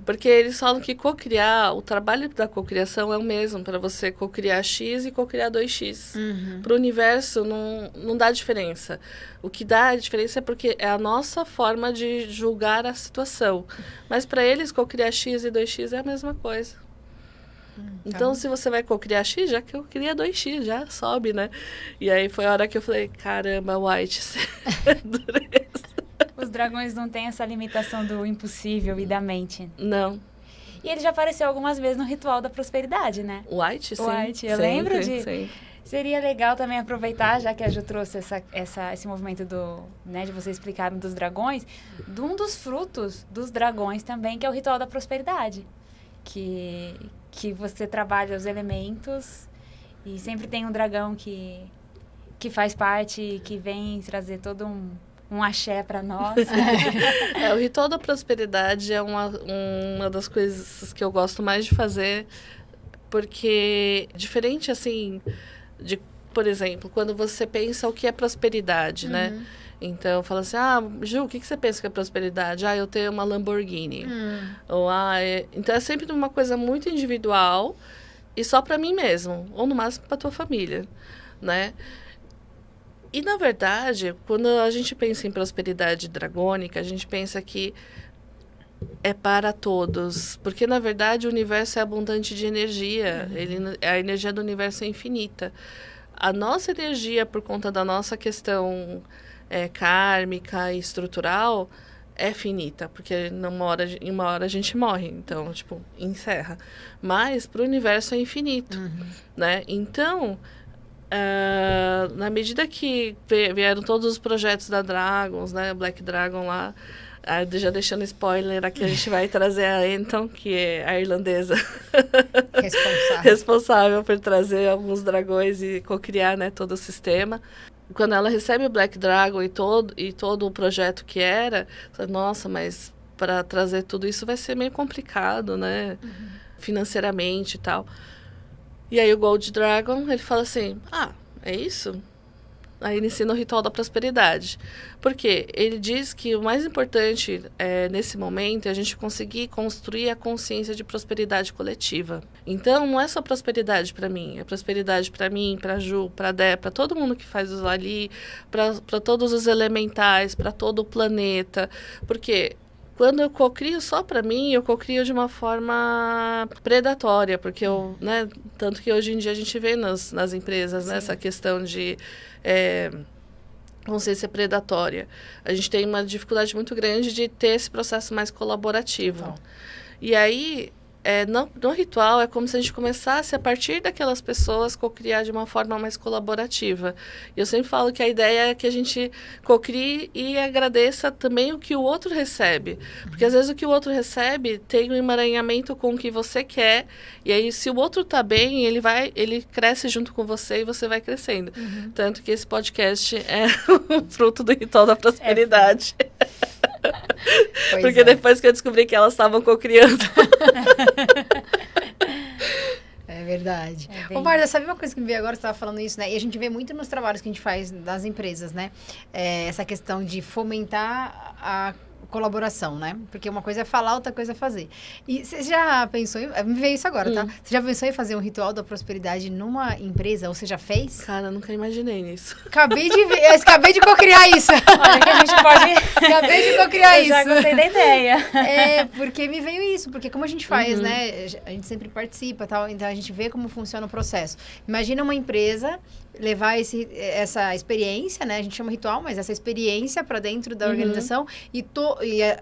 A: Porque eles falam que cocriar, o trabalho da cocriação é o mesmo, para você cocriar X e cocriar 2X. Para o universo não dá diferença. O que dá a diferença é porque é a nossa forma de julgar a situação. Mas para eles, cocriar X e 2X é a mesma coisa. Então, se você vai cocriar X, já que eu queria 2X, já sobe, né? E aí foi a hora que eu falei, caramba, White, dureza.
B: Os dragões não têm essa limitação do impossível e da mente.
A: Não.
B: E ele já apareceu algumas vezes no Ritual da Prosperidade, né?
A: White, sim.
B: White, eu lembro de... Sim. Seria legal também aproveitar, já que a Ju trouxe esse movimento de você explicar dos dragões, de um dos frutos dos dragões também, que é o Ritual da Prosperidade. Que você trabalha os elementos e sempre tem um dragão que faz parte, que vem trazer todo um axé para nós.
A: O Ritual da Prosperidade é uma das coisas que eu gosto mais de fazer, porque diferente, assim, por exemplo, quando você pensa o que é prosperidade, né? Então, fala assim, Ju, o que você pensa que é prosperidade? Eu tenho uma Lamborghini. Ou, Então, é sempre uma coisa muito individual e só para mim mesmo. Ou, no máximo, para tua família, né? E, na verdade, quando a gente pensa em prosperidade dragônica, a gente pensa que é para todos. Porque, na verdade, o universo é abundante de energia. A energia do universo é infinita. A nossa energia, por conta da nossa questão... kármica e estrutural, é finita, porque em uma hora a gente morre, então, tipo, encerra. Mas para o universo é infinito, né? Então, na medida que vieram todos os projetos da Dragons, né? Black Dragon lá, já deixando spoiler, aqui a gente vai trazer a Anton, que é a irlandesa responsável por trazer alguns dragões e co-criar, né, todo o sistema. Quando ela recebe o Black Dragon e todo o projeto que era, nossa, mas para trazer tudo isso vai ser meio complicado, né? Financeiramente e tal. E aí o Gold Dragon, ele fala assim, é isso? Aí ele ensina o ritual da prosperidade. Porque ele diz que o mais importante nesse momento é a gente conseguir construir a consciência de prosperidade coletiva. Então, não é só prosperidade para mim, é prosperidade para mim, para Ju, para Dé, para todo mundo que faz isso ali, para todos os elementais, para todo o planeta. Porque quando eu cocrio só para mim, eu cocrio de uma forma predatória, porque né, tanto que hoje em dia a gente vê nas empresas, né, essa questão de consciência predatória. A gente tem uma dificuldade muito grande de ter esse processo mais colaborativo. E aí, no ritual, é como se a gente começasse, a partir daquelas pessoas, cocriar de uma forma mais colaborativa. E eu sempre falo que a ideia é que a gente cocrie e agradeça também o que o outro recebe. Porque, às vezes, o que o outro recebe tem um emaranhamento com o que você quer. E aí, se o outro está bem, ele cresce junto com você e você vai crescendo. Tanto que esse podcast é um fruto do ritual da prosperidade. Porque depois que eu descobri que elas estavam cocriando.
C: É verdade. Ô, Marta, sabe uma coisa que me veio agora? Você estava falando isso, né? E a gente vê muito nos trabalhos que a gente faz das empresas, né? Essa questão de fomentar a colaboração, né? Porque uma coisa é falar, outra coisa é fazer. E você já pensou em... Me veio isso agora, tá? Você já pensou em fazer um ritual da prosperidade numa empresa? Ou você já fez?
A: Cara, eu nunca imaginei nisso.
C: Acabei de cocriar isso.
B: Olha que a gente pode...
C: Acabei de cocriar isso.
B: Já gostei da ideia.
C: Porque me veio isso. Porque como a gente faz, né? A gente sempre participa e tal. Então, a gente vê como funciona o processo. Imagina uma empresa levar essa experiência, né? A gente chama ritual, mas essa experiência para dentro da organização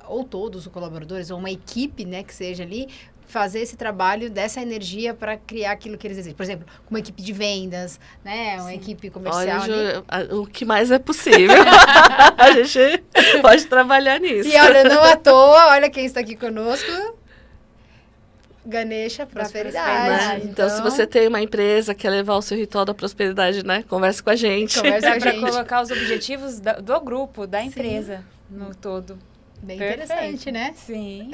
C: ou todos os colaboradores, ou uma equipe, né, que seja ali, fazer esse trabalho dessa energia para criar aquilo que eles desejam. Por exemplo, com uma equipe de vendas, né? Uma equipe comercial.
A: Olha, Ju, o que mais é possível. A gente pode trabalhar nisso.
C: E olha, não à toa, olha quem está aqui conosco. Ganesha, prosperidade.
A: Né? Então, se você tem uma empresa que quer levar o seu ritual da prosperidade, né? Converse com a gente.
B: Conversa para colocar os objetivos do grupo, da empresa, no todo.
C: Bem interessante, né?
B: Sim.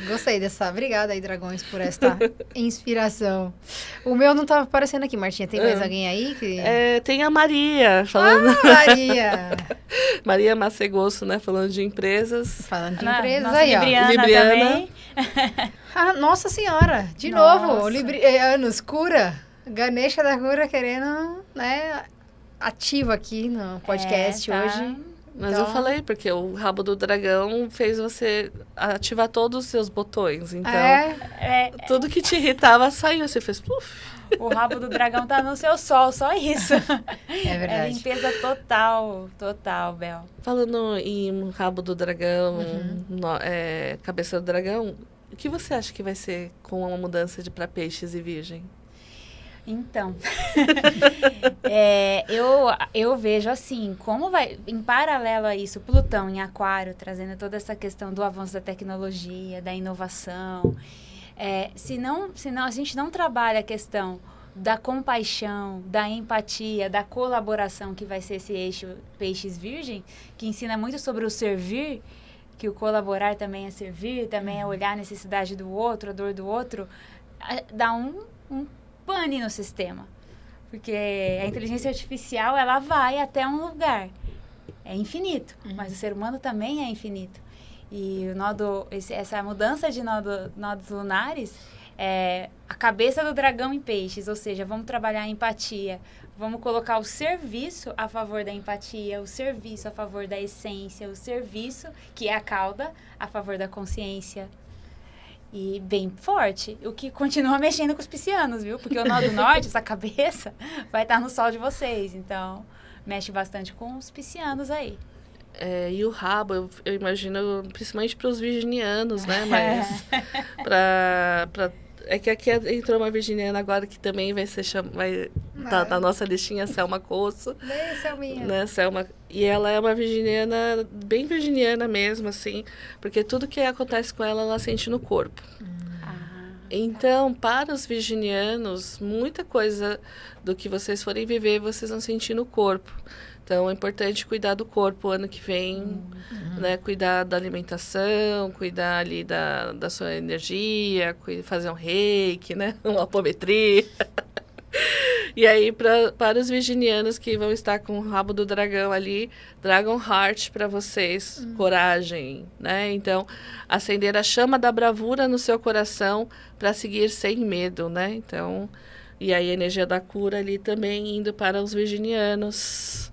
C: Gostei dessa. Obrigada aí, Dragões, por esta inspiração. O meu não estava aparecendo aqui, Martinha. Tem mais alguém aí?
A: Tem a Maria. Falando...
C: Maria!
A: Maria Massegosso, né? Falando de empresas.
C: Falando de empresas
B: nossa
C: aí,
B: Libriana também.
C: Nossa Senhora! De novo, Librianos, cura. Ganesha da cura querendo, né? Ativo aqui no podcast hoje.
A: Mas eu falei, porque o rabo do dragão fez você ativar todos os seus botões. Então, tudo que te irritava saiu. Você fez pluf.
B: O rabo do dragão tá no seu sol, só isso.
C: É verdade.
B: É limpeza total, Bel.
A: Falando em rabo do dragão, cabeça do dragão, o que você acha que vai ser com uma mudança para peixes e virgem?
B: Então, eu vejo assim, como vai, em paralelo a isso, Plutão em Aquário, trazendo toda essa questão do avanço da tecnologia, da inovação, se não a gente não trabalha a questão da compaixão, da empatia, da colaboração, que vai ser esse eixo Peixes Virgem, que ensina muito sobre o servir, que o colaborar também é servir, também é olhar a necessidade do outro, a dor do outro, dá um pane no sistema, porque a inteligência artificial ela vai até um lugar, é infinito, mas o ser humano também é infinito, e essa mudança de nodos lunares é a cabeça do dragão em peixes, ou seja, vamos trabalhar a empatia, vamos colocar o serviço a favor da empatia, o serviço a favor da essência, o serviço, que é a cauda, a favor da consciência. E bem forte, o que continua mexendo com os piscianos, viu? Porque o nó do norte, essa cabeça, vai estar no sol de vocês. Então, mexe bastante com os piscianos aí.
A: E o rabo, eu imagino, principalmente para os virginianos, né? Mas é que aqui entrou uma virginiana agora que também vai ser tá na nossa listinha, Selma Coço.
C: Selminha.
A: Né, Selma. E ela é uma virginiana, bem virginiana mesmo, assim, porque tudo que acontece com ela sente no corpo. Então, para os virginianos, muita coisa do que vocês forem viver, vocês vão sentir no corpo. Então, é importante cuidar do corpo ano que vem, né? Cuidar da alimentação, cuidar ali da sua energia, fazer um reiki, né? Uma apometria. E aí, para os virginianos que vão estar com o rabo do dragão ali, Dragon Heart para vocês, coragem, né? Então, acender a chama da bravura no seu coração para seguir sem medo, né? Então, e aí a energia da cura ali também indo para os virginianos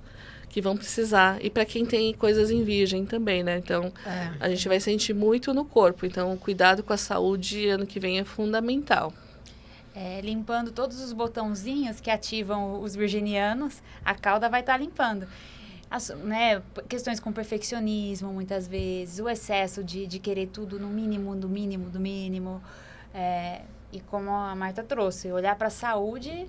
A: que vão precisar. E para quem tem coisas em virgem também, né? Então, a gente vai sentir muito no corpo. Então, cuidado com a saúde ano que vem é fundamental.
B: Limpando todos os botãozinhos que ativam os virginianos, a cauda vai estar limpando. Né, questões com perfeccionismo, muitas vezes, o excesso de querer tudo no mínimo, do mínimo, do mínimo. E como a Marta trouxe, olhar para a saúde,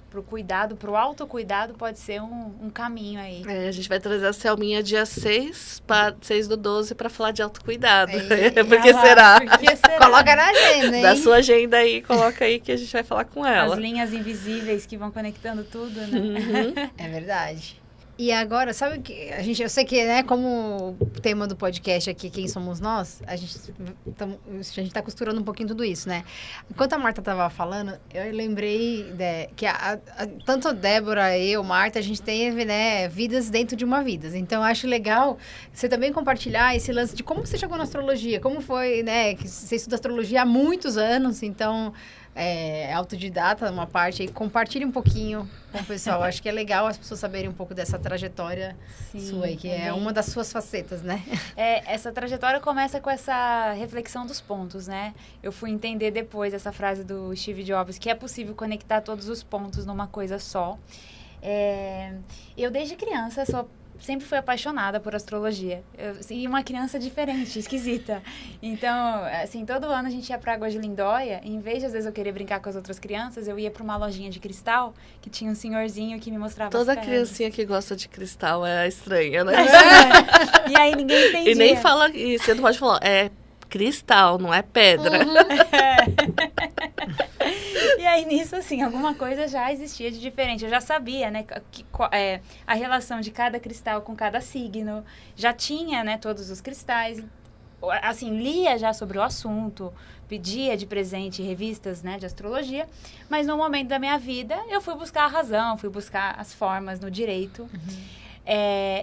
B: para o cuidado, para o autocuidado, pode ser um caminho aí.
A: A gente vai trazer a Selminha dia 6/12 para falar de autocuidado.
B: Porque será?
C: Coloca na agenda, hein?
A: Da sua agenda aí, coloca aí que a gente vai falar com ela.
B: As linhas invisíveis que vão conectando tudo, né?
C: É verdade. E agora, sabe que eu sei que, né, como o tema do podcast aqui, quem somos nós, a gente tá costurando um pouquinho tudo isso, né? Enquanto a Marta tava falando, eu lembrei que tanto a Débora, eu, Marta, a gente teve, né, vidas dentro de uma vida. Então, eu acho legal você também compartilhar esse lance de como você chegou na astrologia, como foi, né, que você estuda astrologia há muitos anos, então... autodidata, uma parte aí, compartilhe um pouquinho com o pessoal. Acho que é legal as pessoas saberem um pouco dessa trajetória sua aí, que é uma das suas facetas, né?
B: Essa trajetória começa com essa reflexão dos pontos, né? Eu fui entender depois essa frase do Steve Jobs, que é possível conectar todos os pontos numa coisa só. Eu, desde criança, sempre fui apaixonada por astrologia. E uma criança diferente, esquisita. Então, assim, todo ano a gente ia pra Águas de Lindóia, e em vez de, às vezes, eu querer brincar com as outras crianças, eu ia pra uma lojinha de cristal, que tinha um senhorzinho que me mostrava
A: Toda
B: as pedras.
A: Criancinha que gosta de cristal é estranha, né?
B: E aí ninguém entendia.
A: E nem fala, e você não pode falar, é cristal, não é pedra.
B: E aí, nisso, assim, alguma coisa já existia de diferente. Eu já sabia, né, a relação de cada cristal com cada signo. Já tinha, né, todos os cristais. Assim, lia já sobre o assunto, pedia de presente revistas, né, de astrologia. Mas no momento da minha vida, eu fui buscar a razão, fui buscar as formas no direito.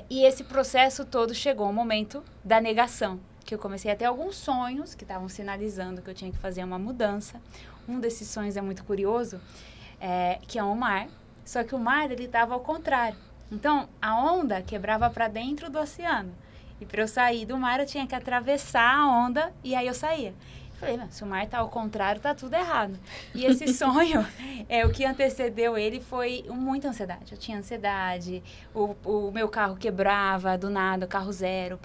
B: E esse processo todo chegou ao momento da negação. Que eu comecei a ter alguns sonhos que estavam sinalizando que eu tinha que fazer uma mudança. Um desses sonhos é muito curioso, que é o mar. Só que o mar, ele estava ao contrário. Então, a onda quebrava para dentro do oceano. E para eu sair do mar, eu tinha que atravessar a onda e aí eu saía. Falei, se o mar está ao contrário, está tudo errado. E esse sonho, o que antecedeu ele foi muita ansiedade. Eu tinha ansiedade, o meu carro quebrava do nada, o carro zero,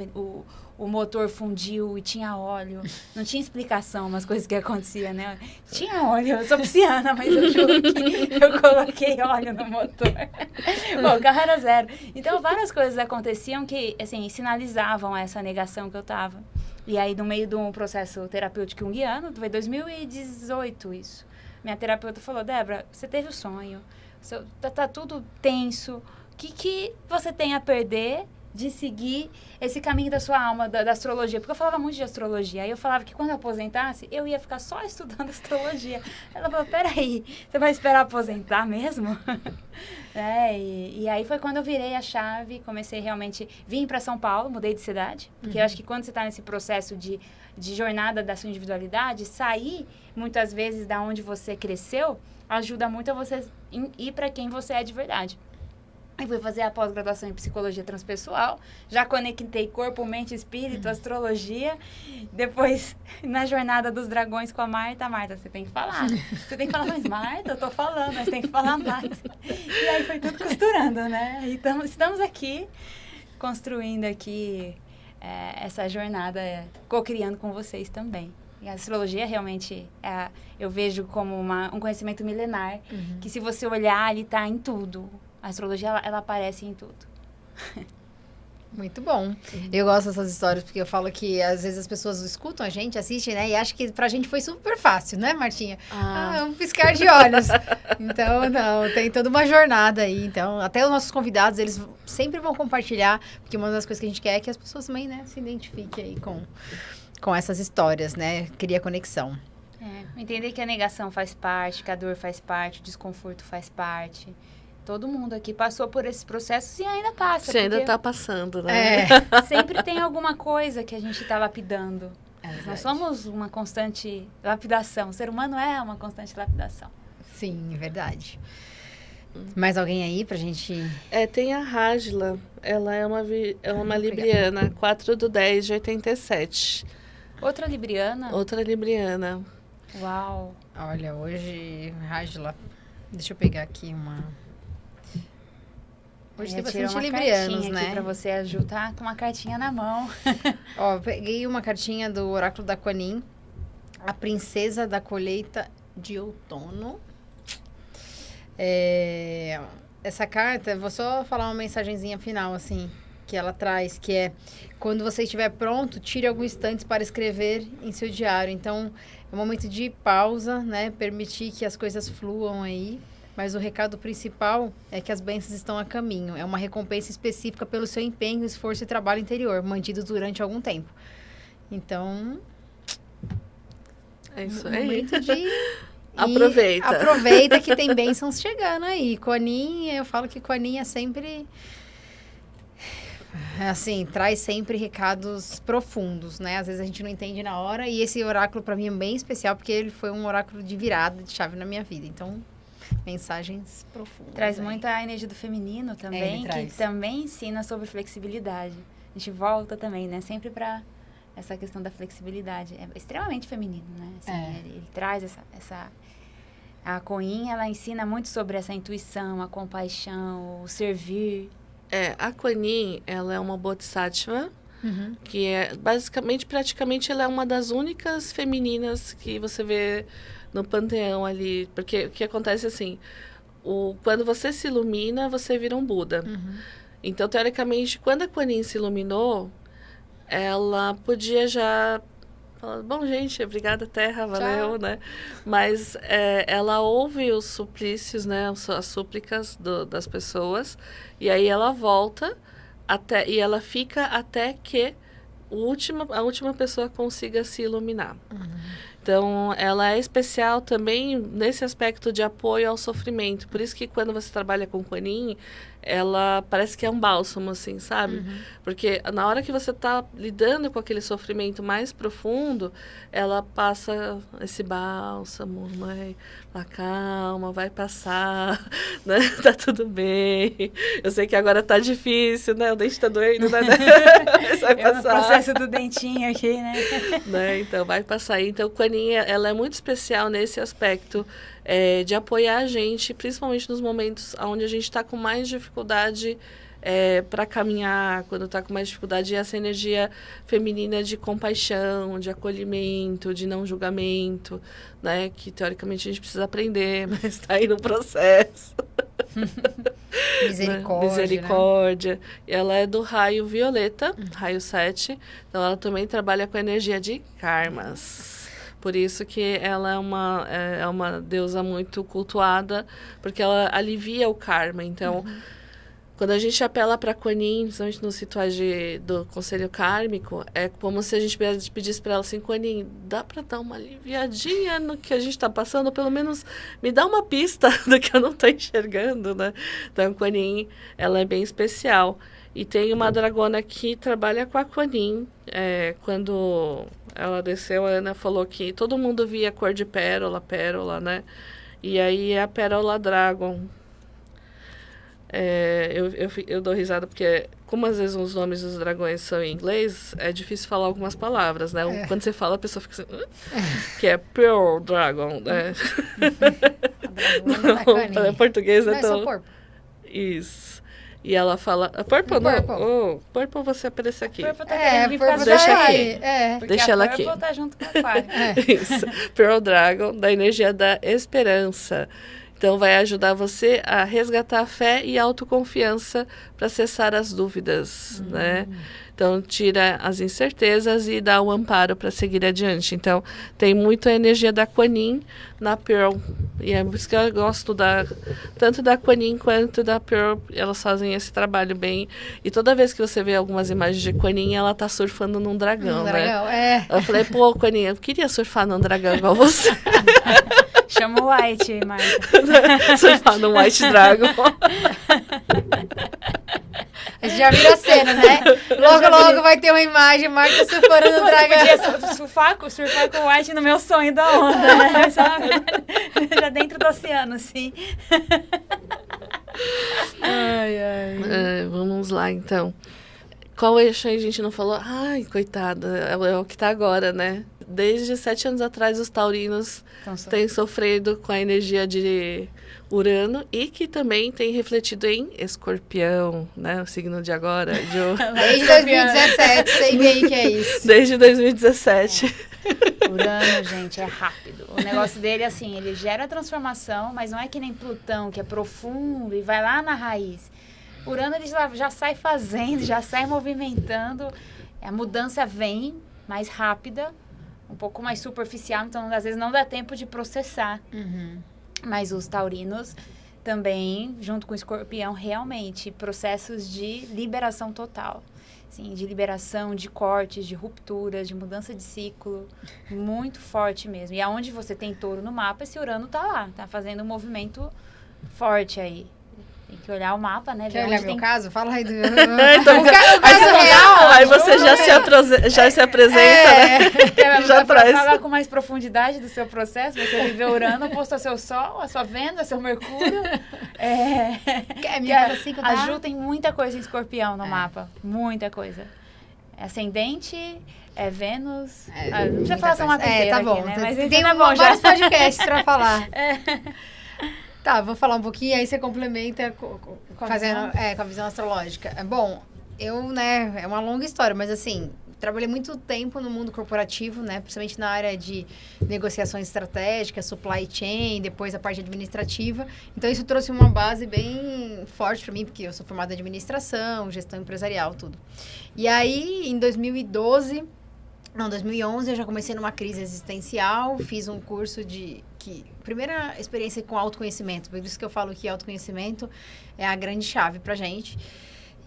B: o motor fundiu e tinha óleo. Não tinha explicação umas coisas que aconteciam, né? Tinha óleo, eu sou pisciana, mas eu juro que eu coloquei óleo no motor. Bom, o carro era zero. Então, várias coisas aconteciam que, assim, sinalizavam essa negação que eu tava. E aí, no meio de um processo terapêutico junguiano, foi 2018 isso. Minha terapeuta falou, Débora, você teve o sonho, tá tudo tenso, o que você tem a perder de seguir esse caminho da sua alma, da astrologia? Porque eu falava muito de astrologia. Aí eu falava que quando eu aposentasse, eu ia ficar só estudando astrologia. Ela falou, peraí, você vai esperar aposentar mesmo? E aí foi quando eu virei a chave, comecei realmente, vim para São Paulo, mudei de cidade, porque eu acho que quando você está nesse processo de jornada da sua individualidade, sair muitas vezes da onde você cresceu, ajuda muito a você ir para quem você é de verdade. Aí fui fazer a pós-graduação em psicologia transpessoal, já conectei corpo, mente, espírito, astrologia. Depois, na jornada dos dragões com a Marta, você tem que falar. Você tem que falar, mas Marta, eu tô falando, mas tem que falar mais. E aí foi tudo costurando, né? Então, estamos aqui construindo aqui essa jornada, co-criando com vocês também. E a astrologia realmente, eu vejo como um conhecimento milenar, que se você olhar, ele está em tudo. A astrologia, ela aparece em tudo.
C: Muito bom. Eu gosto dessas histórias, porque eu falo que às vezes as pessoas escutam a gente, assistem, né? E acham que pra gente foi super fácil, né, Martinha? Um piscar de olhos. Então, não, tem toda uma jornada aí. Então, até os nossos convidados, eles sempre vão compartilhar, porque uma das coisas que a gente quer é que as pessoas também, né, se identifiquem aí com essas histórias, né? Cria conexão.
B: Entender que a negação faz parte, que a dor faz parte, o desconforto faz parte. Todo mundo aqui passou por esses processos e ainda passa.
A: Você ainda está passando, né?
B: Sempre tem alguma coisa que a gente está lapidando. Nós somos uma constante lapidação. O ser humano é uma constante lapidação.
C: Sim, é verdade. Mais alguém aí pra gente...
A: Tem a Rágila. Ela é uma libriana, 4/10/87.
B: Outra libriana?
A: Outra libriana.
B: Uau.
C: Olha, hoje, Rágila, deixa eu pegar aqui uma... Hoje tem bastante librianos, né?
B: Aqui pra você, a Ju tá com uma cartinha na mão.
C: Ó, eu peguei uma cartinha do Oráculo da Kuan-Yin, a Princesa da Colheita de Outono. Essa carta, vou só falar uma mensagenzinha final, assim, que ela traz, que é: quando você estiver pronto, tire alguns instantes para escrever em seu diário. Então, é um momento de pausa, né? Permitir que as coisas fluam aí. Mas o recado principal é que as bênçãos estão a caminho. É uma recompensa específica pelo seu empenho, esforço e trabalho interior, mantidos durante algum tempo. Então...
A: É isso aí.
C: Aproveita. Aproveita que tem bênçãos chegando aí. Kuan-Yin, eu falo que Kuan-Yin é sempre... assim, traz sempre recados profundos, né? Às vezes a gente não entende na hora. E esse oráculo, para mim, é bem especial, porque ele foi um oráculo de virada, de chave na minha vida. Então... mensagens profundas.
B: Traz muito a energia do feminino também, que também ensina sobre flexibilidade. A gente volta também, né? Sempre para essa questão da flexibilidade. É extremamente feminino, né? Assim, ele traz essa... A Kuan-Yin, ela ensina muito sobre essa intuição, a compaixão, o servir.
A: A Kuan-Yin, ela é uma bodhisattva, que é, basicamente, praticamente, ela é uma das únicas femininas que você vê no panteão ali, porque o que acontece assim, quando você se ilumina, você vira um Buda. Então, teoricamente, quando a Kuan-Yin se iluminou, ela podia já falar: bom, gente, obrigada, Terra, valeu, né? Mas ela ouve os suplícios, né, as súplicas das pessoas, e aí ela volta e ela fica até que a última pessoa consiga se iluminar. Então, ela é especial também nesse aspecto de apoio ao sofrimento. Por isso que quando você trabalha com Kuan-Yin, ela parece que é um bálsamo, assim, sabe? Porque na hora que você está lidando com aquele sofrimento mais profundo, ela passa esse bálsamo, vai, calma, vai passar, né? Tá tudo bem. Eu sei que agora tá difícil, né? O dente tá doendo, né? Mas vai passar.
B: É o processo do dentinho aqui, né?
A: Então, vai passar. Então, Kuan-Yin, ela é muito especial nesse aspecto de apoiar a gente, principalmente nos momentos onde a gente está com mais dificuldade para caminhar, quando está com mais dificuldade, essa energia feminina de compaixão, de acolhimento, de não julgamento, né? Que teoricamente a gente precisa aprender, mas está aí no processo. Misericórdia. Né? Ela é do raio violeta, raio 7, então ela também trabalha com a energia de karmas. Por isso que ela é uma deusa muito cultuada, porque ela alivia o karma. Então, quando a gente apela para Kuan-Yin, principalmente nos rituais do conselho kármico, é como se a gente pedisse para ela assim: Kuan-Yin, dá para dar uma aliviadinha no que a gente está passando? Ou pelo menos me dá uma pista do que eu não estou enxergando, né? Então, Kuan-Yin, ela é bem especial. E tem uma dragona que trabalha com a Kuan-Yin. Quando ela desceu, a Ana falou que todo mundo via cor de pérola, né? E aí é a pérola dragon. Eu dou risada porque, como às vezes os nomes dos dragões são em inglês, é difícil falar algumas palavras, né? Quando você fala, a pessoa fica assim... que é Pearl Dragon, né? Em português é tão... Isso. E ela fala, Purple não,
C: Purple.
A: Purple você aparece aqui.
B: Purple tá querendo vir
C: Purple
B: fazer
A: deixa
B: aqui.
A: aqui.
C: É.
B: Porque
A: Deixa
B: a
A: ela
B: Purple
A: aqui.
B: tá junto com a Aquário.
A: Isso. Pearl Dragon, da energia da esperança. Então, vai ajudar você a resgatar a fé e a autoconfiança para cessar as dúvidas, né? Então, tira as incertezas e dá o amparo para seguir adiante. Então, tem muito a energia da Kuan Yin na Pearl. E é por isso que eu gosto tanto da Kuan Yin quanto da Pearl. Elas fazem esse trabalho bem. E toda vez que você vê algumas imagens de Kuan Yin, ela tá surfando num dragão, né?
C: Dragão, é.
A: Eu falei, pô, Kuan Yin, eu queria surfar num dragão igual você.
B: Chama o White, Marta.
A: Surfar num White Dragon.
C: A gente já vira a cena, né? Logo vai ter uma imagem, Marta surfando no
B: Eu
C: dragão.
B: podia surfar com o White no meu sonho da onda, né? Sabe? Já dentro do oceano, assim.
A: Vamos lá, então. Qual eixo a gente não falou? Ai, coitada, é o que tá agora, né? Desde 7 anos atrás, os taurinos têm sofrido com a energia de Urano e que também tem refletido em Escorpião, né? O signo de agora.
C: Desde 2017, sei bem que é isso.
A: Desde 2017.
B: Urano, gente, é rápido. O negócio dele, assim, ele gera transformação, mas não é que nem Plutão, que é profundo e vai lá na raiz. Urano, ele já sai fazendo, já sai movimentando. A mudança vem mais rápida, um pouco mais superficial, então às vezes não dá tempo de processar. Mas os taurinos também, junto com o Escorpião, realmente, processos de liberação total. Sim, de liberação, de cortes, de rupturas, de mudança de ciclo, muito forte mesmo. E aonde você tem touro no mapa, esse Urano tá lá, tá fazendo um movimento forte aí. Tem que olhar o mapa, né?
C: Quer olhar meu caso? Fala aí do...
A: Então,
C: o caso real.
A: Aí você já se apresenta, né? Já
B: Para
A: traz.
B: falar com mais profundidade do seu processo, você viveu Urano, posto seu Sol, a sua Vênus, seu Mercúrio. A Ju tem muita coisa em Escorpião no mapa. Muita coisa. É ascendente, é Vênus. Não precisa falar só uma inteira
C: tá bom.
B: aqui, né? Mas
C: Tem
B: tá bom,
C: vários
B: já.
C: podcasts pra falar. Tá, vou falar um pouquinho, aí você complementa com a visão astrológica. Bom, é uma longa história, mas assim, trabalhei muito tempo no mundo corporativo, né? Principalmente na área de negociações estratégicas, supply chain, depois a parte administrativa. Então, isso trouxe uma base bem forte para mim, porque eu sou formada em administração, gestão empresarial, tudo. E aí, em 2011, eu já comecei numa crise existencial, fiz um curso primeira experiência com autoconhecimento, por isso que eu falo que autoconhecimento é a grande chave pra gente.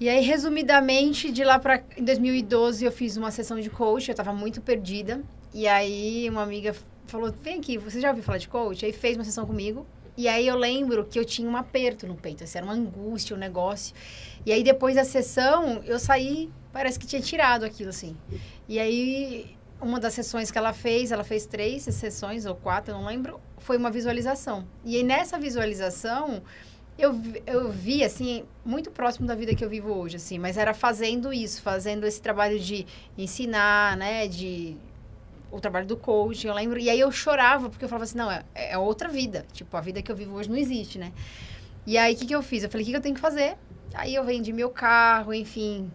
C: E aí, resumidamente, em 2012, eu fiz uma sessão de coach, eu tava muito perdida, e aí uma amiga falou, vem aqui, você já ouviu falar de coach? Aí fez uma sessão comigo, e aí eu lembro que eu tinha um aperto no peito, assim, era uma angústia, um negócio. E aí, depois da sessão, eu saí, parece que tinha tirado aquilo, assim. E aí, uma das sessões que ela fez 3 sessões ou 4, eu não lembro, foi uma visualização. E aí, nessa visualização, eu vi, assim, muito próximo da vida que eu vivo hoje, assim, mas era fazendo esse trabalho de ensinar, né, o trabalho do coaching, eu lembro, e aí eu chorava, porque eu falava assim, não, é outra vida, tipo, a vida que eu vivo hoje não existe, né? E aí, o que eu fiz? Eu falei, o que eu tenho que fazer? Aí eu vendi meu carro, enfim,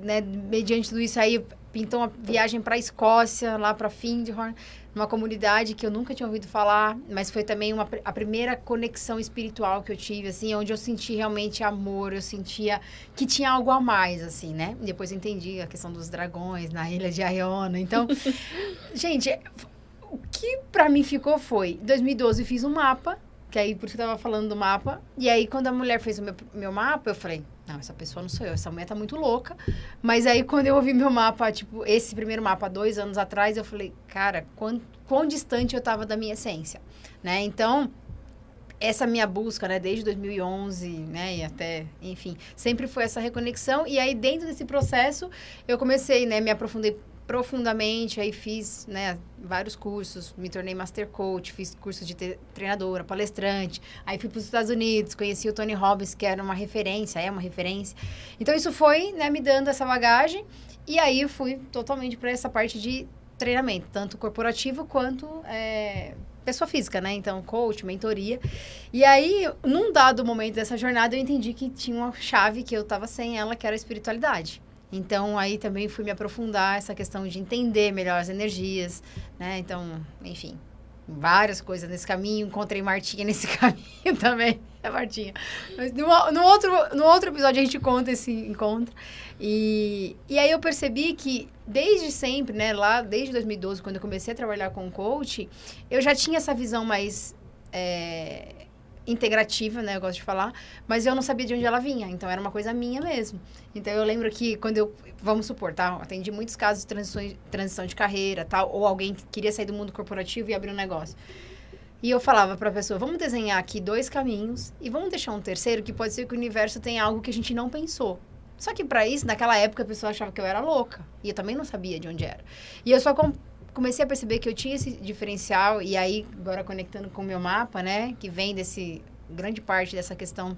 C: né, mediante tudo isso, aí pintou uma viagem para a Escócia, lá para Findhorn, numa comunidade que eu nunca tinha ouvido falar, mas foi também a primeira conexão espiritual que eu tive, assim, onde eu senti realmente amor, eu sentia que tinha algo a mais, assim, né? E depois eu entendi a questão dos dragões na ilha de Iona. Então, gente, o que para mim ficou foi, em 2012 eu fiz um mapa, que aí, por isso que eu tava falando do mapa, e aí quando a mulher fez o meu mapa, eu falei, não, essa pessoa não sou eu, essa mulher tá muito louca. Mas aí, quando eu ouvi meu mapa, tipo, esse primeiro mapa, 2 anos atrás, eu falei, cara, quão distante eu tava da minha essência, né? Então, essa minha busca, né, desde 2011, né, e até, enfim, sempre foi essa reconexão. E aí, dentro desse processo, eu comecei, né, me aprofundei profundamente, aí fiz, né, vários cursos, me tornei Master Coach, fiz curso de treinadora, palestrante, aí fui para os Estados Unidos, conheci o Tony Robbins, que era uma referência, é uma referência. Então, isso foi, né, me dando essa bagagem, e aí eu fui totalmente para essa parte de treinamento, tanto corporativo quanto pessoa física, né? Então, coach, mentoria. E aí, num dado momento dessa jornada, eu entendi que tinha uma chave que eu estava sem ela, que era a espiritualidade. Então, aí também fui me aprofundar essa questão de entender melhor as energias, né? Então, enfim, várias coisas nesse caminho. Encontrei Martinha nesse caminho também. É Martinha. Mas no outro episódio a gente conta esse encontro. E aí eu percebi que desde sempre, né? Lá desde 2012, quando eu comecei a trabalhar com coach, eu já tinha essa visão mais integrativa, né? Eu gosto de falar. Mas eu não sabia de onde ela vinha. Então, era uma coisa minha mesmo. Então, eu lembro que quando eu... Vamos supor, tá? Atendi muitos casos de transição de carreira, tal. Ou alguém que queria sair do mundo corporativo e abrir um negócio. E eu falava para a pessoa, vamos desenhar aqui 2 caminhos e vamos deixar um terceiro que pode ser que o universo tenha algo que a gente não pensou. Só que para isso, naquela época, a pessoa achava que eu era louca. E eu também não sabia de onde era. E eu só comecei a perceber que eu tinha esse diferencial. E aí, agora conectando com o meu mapa, né? Que vem grande parte dessa questão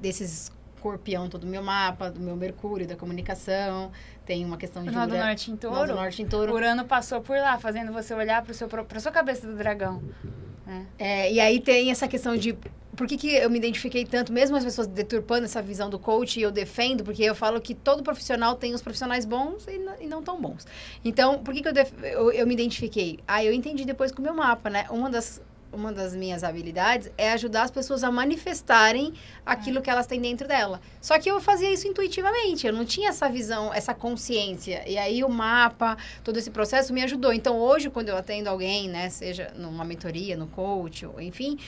C: desses escorpião, todo o meu mapa, do meu Mercúrio, da comunicação. Tem uma questão de...
B: Nó do Norte em Touro.
C: Nó do Norte em Touro.
B: Urano passou por lá, fazendo você olhar para sua cabeça do dragão. Né?
C: E aí tem essa questão de... Por que eu me identifiquei tanto, mesmo as pessoas deturpando essa visão do coach, e eu defendo, porque eu falo que todo profissional tem os profissionais bons e não tão bons. Então, por que eu me identifiquei? Eu entendi depois com o meu mapa, né? Uma das minhas habilidades é ajudar as pessoas a manifestarem aquilo que elas têm dentro dela. Só que eu fazia isso intuitivamente, eu não tinha essa visão, essa consciência. E aí o mapa, todo esse processo me ajudou. Então, hoje, quando eu atendo alguém, né, seja numa mentoria, no coach, ou, enfim,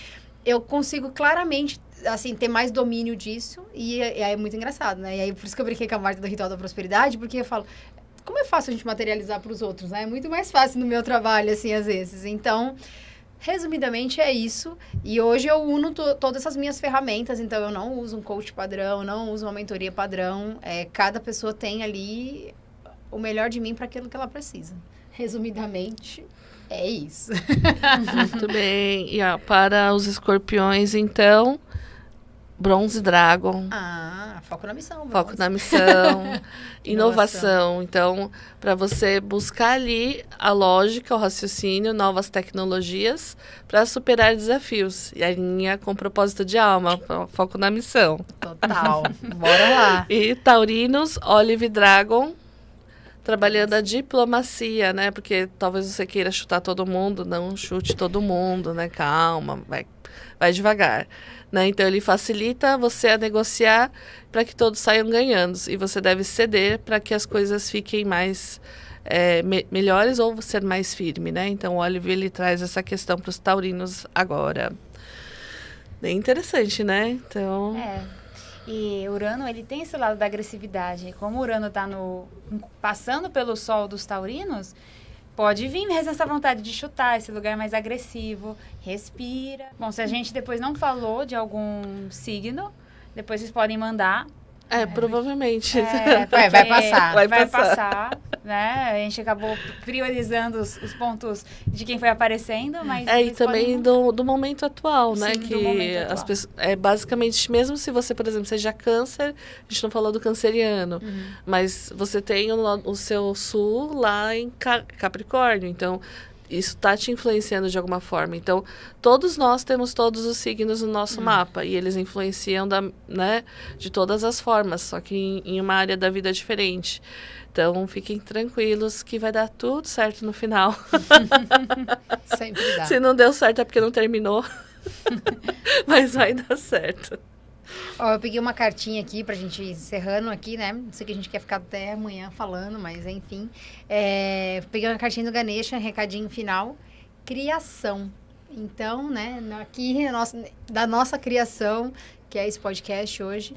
C: eu consigo claramente, assim, ter mais domínio disso. E aí é muito engraçado, né? E aí, por isso que eu brinquei com a Marta do Ritual da Prosperidade, porque eu falo... Como é fácil a gente materializar para os outros, né? É muito mais fácil no meu trabalho, assim, às vezes. Então... Resumidamente, é isso. E hoje eu uno todas essas minhas ferramentas. Então, eu não uso um coach padrão, não uso uma mentoria padrão. Cada pessoa tem ali o melhor de mim para aquilo que ela precisa. Resumidamente, é isso.
A: Muito bem. E para os escorpiões, então... Bronze Dragon.
C: Foco na missão.
A: Foco na missão. Inovação. Então, para você buscar ali a lógica, o raciocínio, novas tecnologias para superar desafios. E a linha com propósito de alma. Foco na missão.
C: Total. Bora lá.
A: E Taurinos, Olive Dragon. Trabalhando a diplomacia, né? Porque talvez você queira chutar todo mundo. Não chute todo mundo, né? Calma, vai devagar. Né? Então, ele facilita você a negociar para que todos saiam ganhando. E você deve ceder para que as coisas fiquem mais melhores ou ser mais firme. Né? Então, o Olive, ele traz essa questão para os taurinos agora. Bem interessante, né? Então...
B: E Urano, ele tem esse lado da agressividade. Como Urano está passando pelo Sol dos taurinos... Pode vir mesmo essa vontade de chutar, esse lugar mais agressivo. Respira. Bom, se a gente depois não falou de algum signo, depois vocês podem mandar.
A: Provavelmente.
C: Vai passar.
B: Vai passar, né? A gente acabou priorizando os pontos de quem foi aparecendo, mas...
A: E também do momento atual, né?
B: Sim,
A: que
B: do momento atual.
A: As pessoas, basicamente, mesmo se você, por exemplo, seja câncer, a gente não falou do canceriano, mas você tem o seu sul lá em Capricórnio, então... Isso está te influenciando de alguma forma. Então, todos nós temos todos os signos no nosso mapa. E eles influenciam de todas as formas. Só que em uma área da vida diferente. Então, fiquem tranquilos que vai dar tudo certo no final.
C: Sempre dá.
A: Se não deu certo é porque não terminou. Mas vai dar certo.
C: Eu peguei uma cartinha aqui pra gente ir encerrando aqui, né? Não sei que a gente quer ficar até amanhã falando, mas enfim. Peguei uma cartinha do Ganesha, recadinho final. Criação. Então, né? Aqui, da nossa criação, que é esse podcast hoje,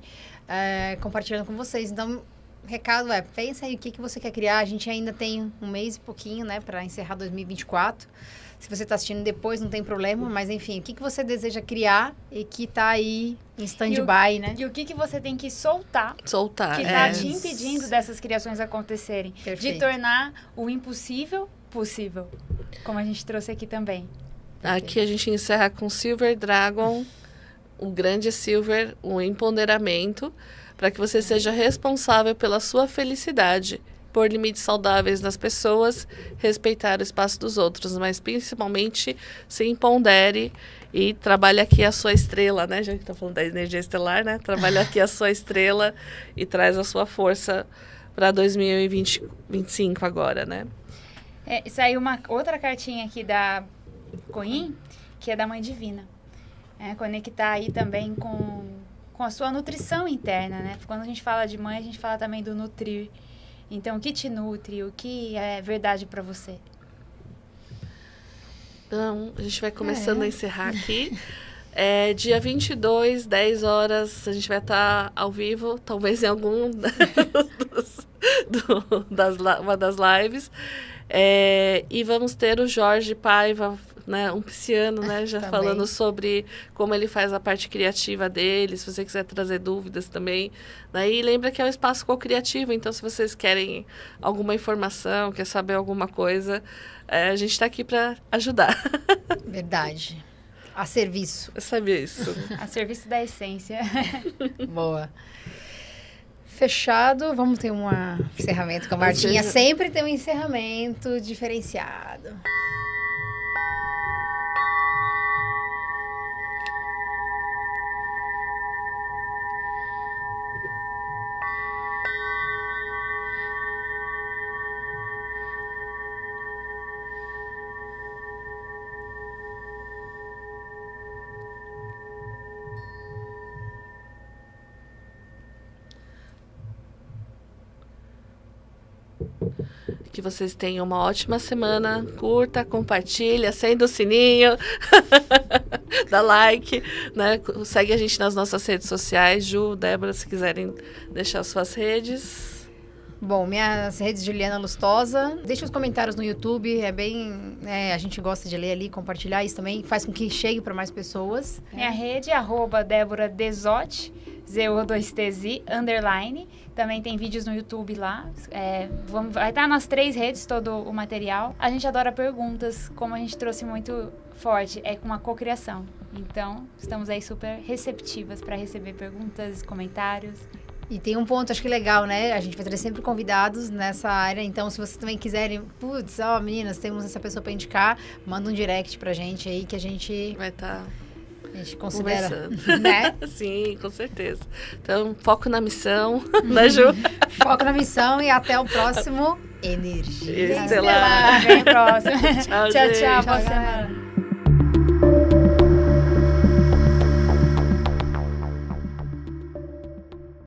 C: compartilhando com vocês. Então, o recado pensa aí o que você quer criar. A gente ainda tem um mês e pouquinho, né? Pra encerrar 2024. Se você está assistindo depois, não tem problema. Mas, enfim, o que você deseja criar e que está aí em stand-by, né?
B: E o que você tem que soltar.
A: Soltar,
B: que está te impedindo dessas criações acontecerem.
C: Perfeito.
B: De tornar o impossível possível. Como a gente trouxe aqui também.
A: Aqui a gente encerra com Silver Dragon, o grande Silver, o empoderamento, para que você seja responsável pela sua felicidade pôr limites saudáveis nas pessoas, respeitar o espaço dos outros, mas principalmente se empodere e trabalhe aqui a sua estrela, né? Já que está falando da energia estelar, né? Trabalhe aqui a sua estrela e traz a sua força para 2025 agora, né?
B: Saiu uma outra cartinha aqui da Coin, que é da Mãe Divina. Conectar aí também com a sua nutrição interna, né? Quando a gente fala de mãe, a gente fala também do nutrir. Então, o que te nutre? O que é verdade para você?
A: Então, a gente vai começando a encerrar aqui. Dia 22, 10 horas, a gente vai estar ao vivo, talvez em algum uma das lives. E vamos ter o Jorge Paiva, né, um pisciano, né, já falando sobre como ele faz a parte criativa dele, se você quiser trazer dúvidas também. E lembra que é um espaço co-criativo, então se vocês querem alguma informação, quer saber alguma coisa, a gente está aqui para ajudar.
C: Verdade. A serviço.
A: Eu sabia isso.
B: A serviço da essência.
C: Boa. Fechado, vamos ter um encerramento com a Martinha. Sempre tem um encerramento diferenciado.
A: Que vocês tenham uma ótima semana. Curta, compartilha, acenda o sininho, dá like, né? Segue a gente nas nossas redes sociais. Ju, Débora, se quiserem deixar suas redes.
C: Bom, minhas redes, Juliana Lustosa. Deixa os comentários no YouTube, a gente gosta de ler ali, compartilhar isso também, faz com que chegue para mais pessoas.
B: Minha rede é @Débora Dezotti, ZO2TZ, _. Também tem vídeos no YouTube lá. Vai estar nas 3 redes todo o material. A gente adora perguntas, como a gente trouxe muito forte, com uma cocriação. Então, estamos aí super receptivas para receber perguntas, comentários.
C: E tem um ponto, acho que legal, né? A gente vai trazer sempre convidados nessa área. Então, se vocês também quiserem, meninas, temos essa pessoa para indicar, manda um direct pra gente aí que a gente
A: vai estar...
C: A gente considera, né?
A: Sim, com certeza. Então, foco na missão, né, Ju?
C: Foco na missão e até o próximo Energia
A: Estelar.
B: Bem próximo.
A: Tchau,
B: tchau,
A: gente.
B: tchau. Boa semana.